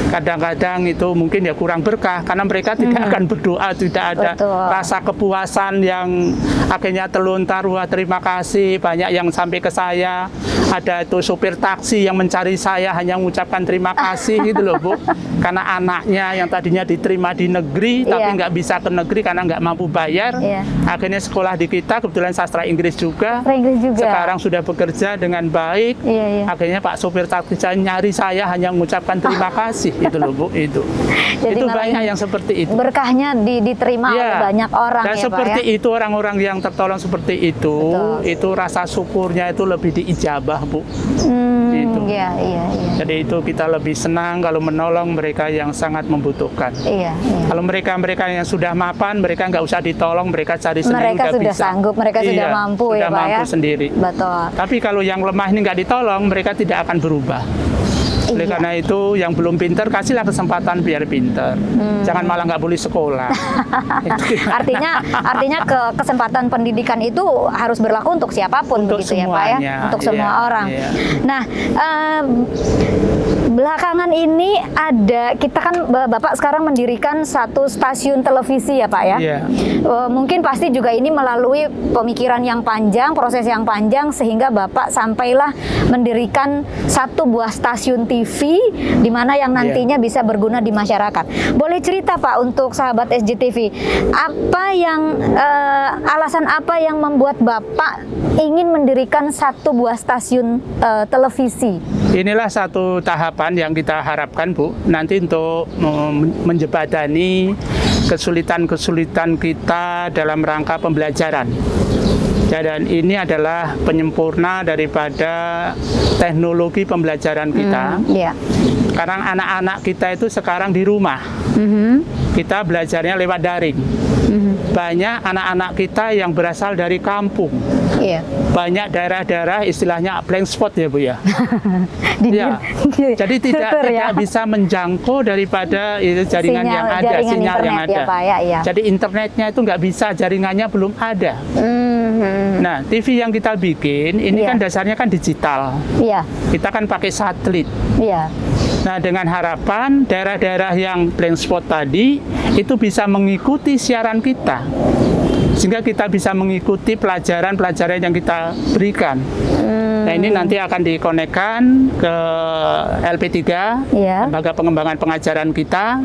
kadang-kadang itu mungkin ya kurang berkah karena mereka tidak akan berdoa, tidak ada rasa kepuasan yang akhirnya terlontar, wah terima kasih banyak yang sampai ke saya. Ada itu sopir taksi yang mencari saya hanya mengucapkan terima kasih gitu loh, Bu. Karena anaknya yang tadinya diterima di negeri tapi nggak bisa ke negeri karena nggak mampu bayar. Akhirnya sekolah di kita, kebetulan sastra Inggris juga. Sekarang sudah bekerja dengan baik. Akhirnya Pak sopir taksi nyari saya hanya mengucapkan terima kasih gitu loh, Bu. Itu banyak yang seperti itu. Berkahnya diterima oleh banyak orang. Dan seperti itu orang-orang yang tertolong seperti itu rasa syukurnya itu lebih diijabah, Bu. Jadi itu kita lebih senang kalau menolong mereka yang sangat membutuhkan. Kalau mereka yang sudah mapan, mereka nggak usah ditolong, mereka cari sendiri. Mereka sudah bisa sanggup, mereka sudah mampu ya Pak ya. Sendiri. Betul. Tapi kalau yang lemah ini nggak ditolong, mereka tidak akan berubah. Oleh karena itu yang belum pinter kasihlah kesempatan biar pinter. Jangan malah nggak boleh sekolah. artinya kesempatan pendidikan itu harus berlaku untuk siapapun begitu ya Pak ya, untuk semua orang. Nah, belakangan ini kita kan Bapak sekarang mendirikan satu stasiun televisi ya Pak ya. Mungkin pasti juga ini melalui pemikiran yang panjang, proses yang panjang sehingga Bapak sampailah mendirikan satu buah stasiun TV TV di mana yang nantinya bisa berguna di masyarakat. Boleh cerita Pak untuk sahabat SJTV, apa yang alasan apa yang membuat Bapak ingin mendirikan satu buah stasiun televisi? Inilah satu tahapan yang kita harapkan, Bu, nanti untuk menjembatani kesulitan-kesulitan kita dalam rangka pembelajaran. Dan ini adalah penyempurna daripada teknologi pembelajaran kita. Karena anak-anak kita itu sekarang di rumah. Kita belajarnya lewat daring. Banyak anak-anak kita yang berasal dari kampung. Banyak daerah-daerah istilahnya blank spot ya Bu ya. Jadi tidak bisa menjangkau daripada jaringan yang ada, sinyal yang ada. Jadi internetnya itu nggak bisa, jaringannya belum ada. Nah, TV yang kita bikin ini kan dasarnya kan digital. Kita kan pakai satelit. Nah, dengan harapan daerah-daerah yang blank spot tadi itu bisa mengikuti siaran kita, sehingga kita bisa mengikuti pelajaran-pelajaran yang kita berikan. Nah, ini nanti akan dikonekkan ke LP3, Lembaga Pengembangan Pengajaran kita,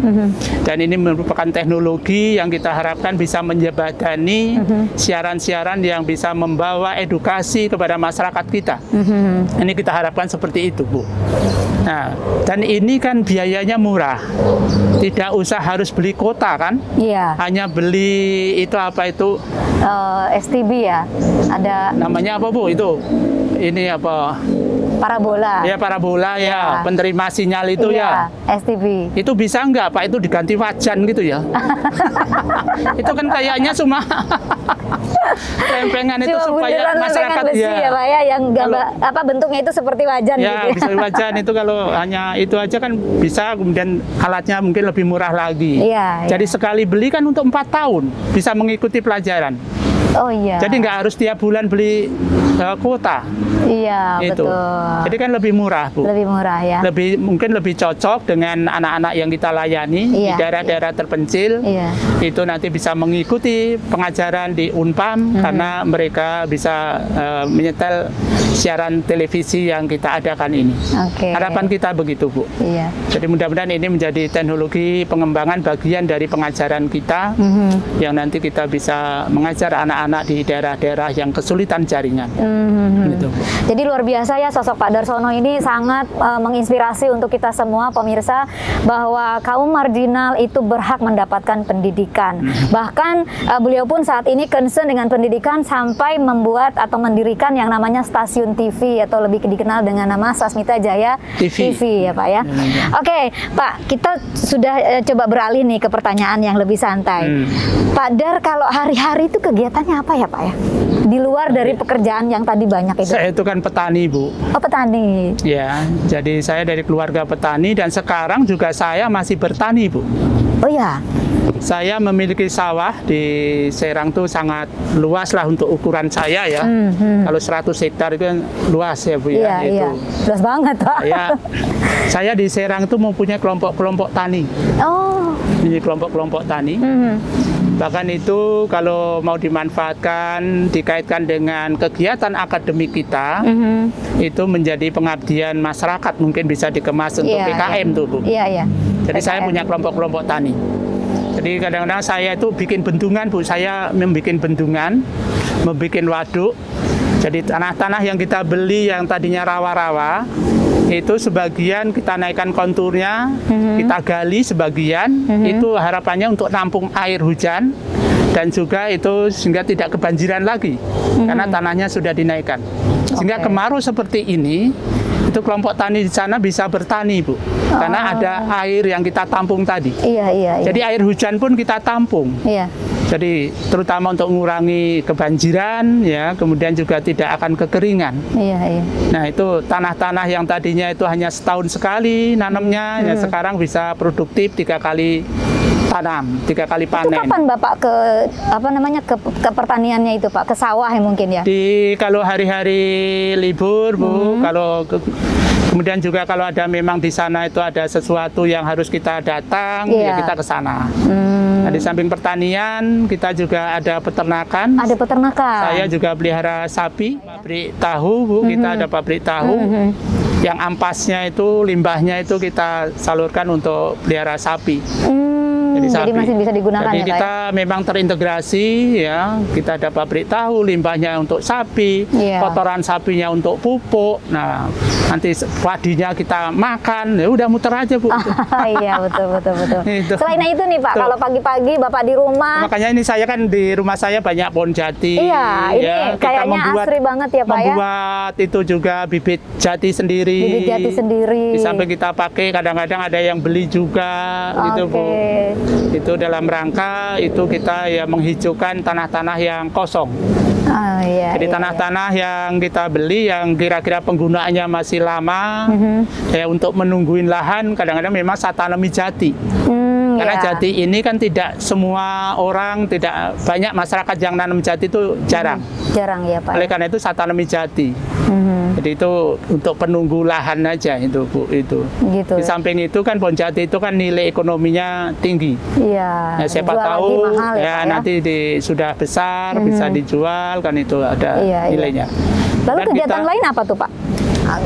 dan ini merupakan teknologi yang kita harapkan bisa menjembatani siaran-siaran yang bisa membawa edukasi kepada masyarakat kita. Ini kita harapkan seperti itu, Bu. Nah, dan ini kan biayanya murah, tidak usah harus beli kuota kan? Hanya beli itu apa itu? STB ya, ada. Namanya apa Bu itu? Ini apa? Parabola. Ya, parabola ya, penerima sinyal itu ya. STB. Itu bisa nggak Pak itu diganti wajan gitu ya? Itu kan kayaknya cuma lempengan itu supaya masyarakat besi ya Pak ya, yang gambar apa bentuknya itu seperti wajan ya, gitu. Bisa wajan itu kalau hanya itu aja kan bisa, kemudian alatnya mungkin lebih murah lagi. Jadi sekali beli kan untuk 4 tahun bisa mengikuti pelajaran. Jadi nggak harus tiap bulan beli kuota. Betul. Jadi kan lebih murah, Bu. Lebih murah ya. Mungkin lebih cocok dengan anak-anak yang kita layani di daerah-daerah terpencil. Itu nanti bisa mengikuti pengajaran di Unpam karena mereka bisa menyetel siaran televisi yang kita adakan ini. Harapan kita begitu, Bu. Jadi mudah-mudahan ini menjadi teknologi pengembangan bagian dari pengajaran kita yang nanti kita bisa mengajar anak-anak di daerah-daerah yang kesulitan jaringan. Gitu, Bu. Jadi luar biasa ya sosok Pak Darsono ini, sangat menginspirasi untuk kita semua pemirsa bahwa kaum marginal itu berhak mendapatkan pendidikan. Bahkan beliau pun saat ini concern dengan pendidikan sampai membuat atau mendirikan yang namanya stasiun TV atau lebih dikenal dengan nama Sasmita Jaya TV ya Pak ya. Oke Pak, kita sudah coba beralih nih ke pertanyaan yang lebih santai. Pak Dar, kalau hari-hari itu kegiatannya apa ya Pak ya? Di luar dari pekerjaan yang tadi banyak itu. Saya itu kan petani, Bu. Oh, petani. Ya, jadi saya dari keluarga petani dan sekarang juga saya masih bertani, Bu. Oh ya. Saya memiliki sawah di Serang tuh sangat luas lah untuk ukuran saya ya. Kalau 100 hektar itu kan luas ya Bu ya. Iya. Luas banget Pak. Ya, saya di Serang itu mempunyai kelompok-kelompok tani. Ini kelompok-kelompok tani. Bahkan itu kalau mau dimanfaatkan, dikaitkan dengan kegiatan akademik kita, itu menjadi pengabdian masyarakat, mungkin bisa dikemas untuk PKM tuh Bu. Jadi saya punya kelompok-kelompok tani. Jadi kadang-kadang saya itu bikin bendungan Bu, saya membuat bendungan, membuat waduk. Jadi tanah-tanah yang kita beli yang tadinya rawa-rawa, itu sebagian kita naikkan konturnya, kita gali sebagian, itu harapannya untuk nampung air hujan, dan juga itu sehingga tidak kebanjiran lagi, karena tanahnya sudah dinaikkan. Sehingga kemarau seperti ini, itu kelompok tani di sana bisa bertani Bu, karena ada air yang kita tampung tadi. Jadi air hujan pun kita tampung. Jadi terutama untuk mengurangi kebanjiran, ya, kemudian juga tidak akan kekeringan. Nah itu tanah-tanah yang tadinya itu hanya setahun sekali nanamnya, ya sekarang bisa produktif 3 kali tanam, 3 kali panen. Itu kapan Bapak ke apa namanya ke pertaniannya itu Pak, ke sawah ya mungkin ya? Kalau hari-hari libur Bu, kalau Kemudian juga kalau ada memang di sana itu ada sesuatu yang harus kita datang, ya kita ke sana. Nah, di samping pertanian, kita juga ada peternakan. Ada peternakan. Saya juga pelihara sapi, pabrik tahu, Bu. Kita ada pabrik tahu. Yang ampasnya itu, limbahnya itu kita salurkan untuk pelihara sapi. Jadi masih bisa digunakan. Jadi kita memang terintegrasi ya. Kita ada pabrik tahu, limbahnya untuk sapi, kotoran sapinya untuk pupuk. Nah, nanti padinya kita makan, ya udah muter aja, Bu. Iya, betul. Selain itu nih Pak, kalau pagi-pagi Bapak di rumah. Makanya ini saya kan di rumah saya banyak pohon jati. Iya, ini kayaknya asri banget ya Pak ya. Membuat itu juga bibit jati sendiri. Bibit jati sendiri. Di samping kita pakai, kadang-kadang ada yang beli juga, gitu Bu. Itu dalam rangka itu kita ya menghijaukan tanah-tanah yang kosong. Jadi tanah-tanah yang kita beli yang kira-kira penggunaannya masih lama, ya untuk menungguin lahan kadang-kadang memang saya tanami jati. Karena jati ini kan tidak semua orang, tidak banyak masyarakat yang nanam jati itu jarang. Jarang ya Pak. Oleh karena itu saya tanami jati. Jadi itu untuk penunggu lahan aja itu Bu, itu. Gitu. Di samping itu kan pohon jati itu kan nilai ekonominya tinggi. Iya. Nah, siapa tahu mahal, ya nanti sudah besar bisa dijual kan itu ada nilainya. Lalu kegiatan lain apa tuh Pak?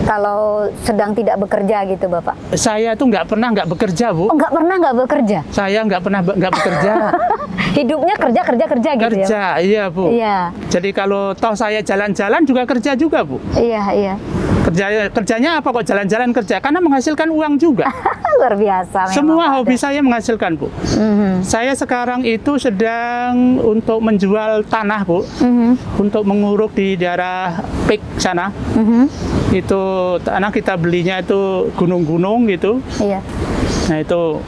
Kalau sedang tidak bekerja gitu Bapak? Saya tuh nggak pernah nggak bekerja Bu. Oh, nggak pernah nggak bekerja? Saya nggak pernah nggak bekerja. Hidupnya kerja gitu kerja, ya? Iya Bu. Iya. Jadi kalau toh saya jalan-jalan juga kerja juga Bu. Iya. Kerjanya apa kok jalan-jalan kerja? Karena menghasilkan uang juga. Luar biasa. Semua hobi saya menghasilkan Bu. Saya sekarang itu sedang untuk menjual tanah Bu, untuk menguruk di daerah Pik sana. Itu tanah kita belinya itu gunung-gunung gitu. Iya. Nah itu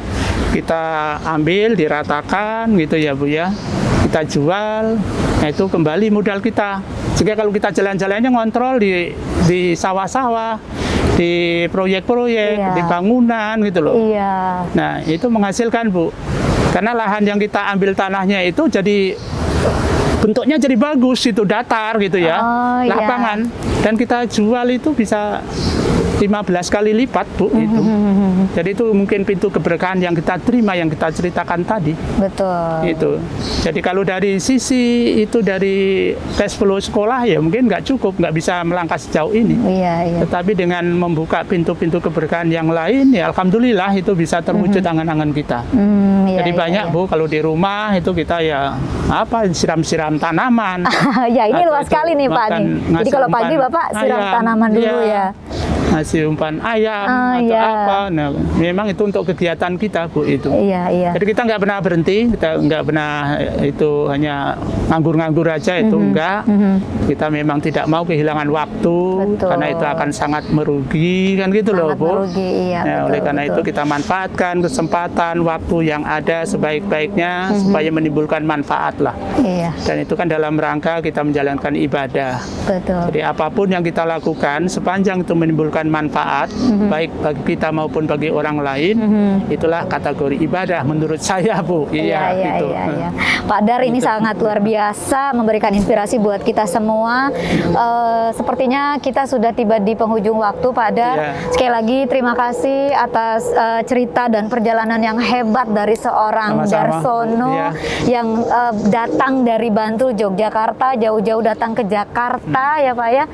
kita ambil, diratakan gitu ya Bu ya. Kita jual, nah itu kembali modal kita. Jika kalau kita jalan-jalannya ngontrol di sawah-sawah, di proyek-proyek, di bangunan gitu loh. Iya. Nah itu menghasilkan Bu. Karena lahan yang kita ambil tanahnya itu jadi bentuknya jadi bagus, itu datar gitu ya, lapangan. Dan kita jual itu bisa 15 kali lipat Bu itu. Jadi itu mungkin pintu keberkahan yang kita terima, yang kita ceritakan tadi. Betul. Itu. Jadi kalau dari sisi itu dari cash flow sekolah ya mungkin nggak cukup, nggak bisa melangkah sejauh ini. Iya. Tetapi dengan membuka pintu-pintu keberkahan yang lain ya alhamdulillah itu bisa terwujud angan-angan kita. Jadi banyak Bu kalau di rumah itu kita ya apa siram-siram tanaman. Ya ini luas sekali nih Pak nih. Jadi kalau pagi Bapak siram tanaman dulu ya. Ngasih umpan ayam atau apa. Nah, memang itu untuk kegiatan kita Bu itu. Iya. Jadi kita nggak pernah berhenti, kita nggak pernah itu hanya nganggur-nganggur aja itu enggak. Kita memang tidak mau kehilangan waktu. Betul. Karena itu akan sangat merugi kan gitu loh Bu. Merugi, iya. Nah, oleh karena itu kita manfaatkan kesempatan waktu yang ada sebaik-baiknya supaya menimbulkan manfaat lah. Iya. Dan itu kan dalam rangka kita menjalankan ibadah. Betul. Jadi apapun yang kita lakukan sepanjang itu menimbulkan manfaat baik bagi kita maupun bagi orang lain, itulah kategori ibadah menurut saya Bu. Iya. Pak Dar ini sangat luar biasa memberikan inspirasi buat kita semua. Sepertinya kita sudah tiba di penghujung waktu Pak Dar. Sekali lagi terima kasih atas cerita dan perjalanan yang hebat dari seorang Darsono yang datang dari Bantul, Yogyakarta, jauh-jauh datang ke Jakarta ya Pak ya.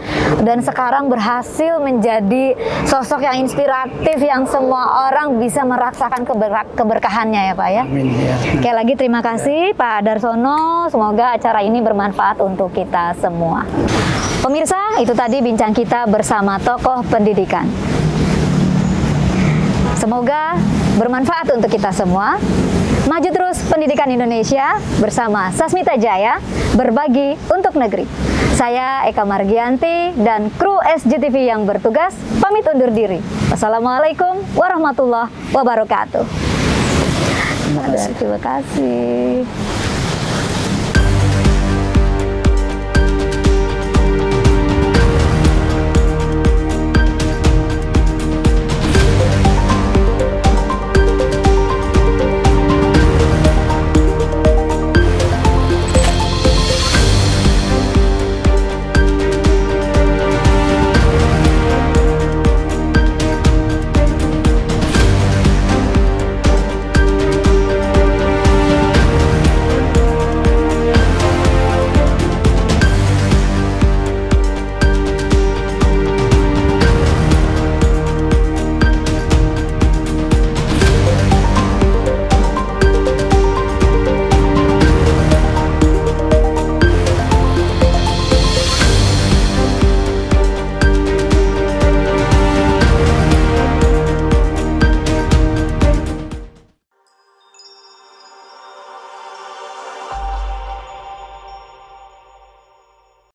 Dan sekarang berhasil menjadi sosok yang inspiratif yang semua orang bisa merasakan keberkahannya ya Pak ya. Amin, ya. Sekali lagi terima kasih Pak Darsono, semoga acara ini bermanfaat untuk kita semua. Pemirsa, itu tadi bincang kita bersama tokoh pendidikan. Semoga bermanfaat untuk kita semua. Maju terus pendidikan Indonesia bersama Sasmita Jaya, berbagi untuk negeri. Saya Eka Margianti dan kru SJTV yang bertugas pamit undur diri. Wassalamualaikum warahmatullahi wabarakatuh. Terima kasih.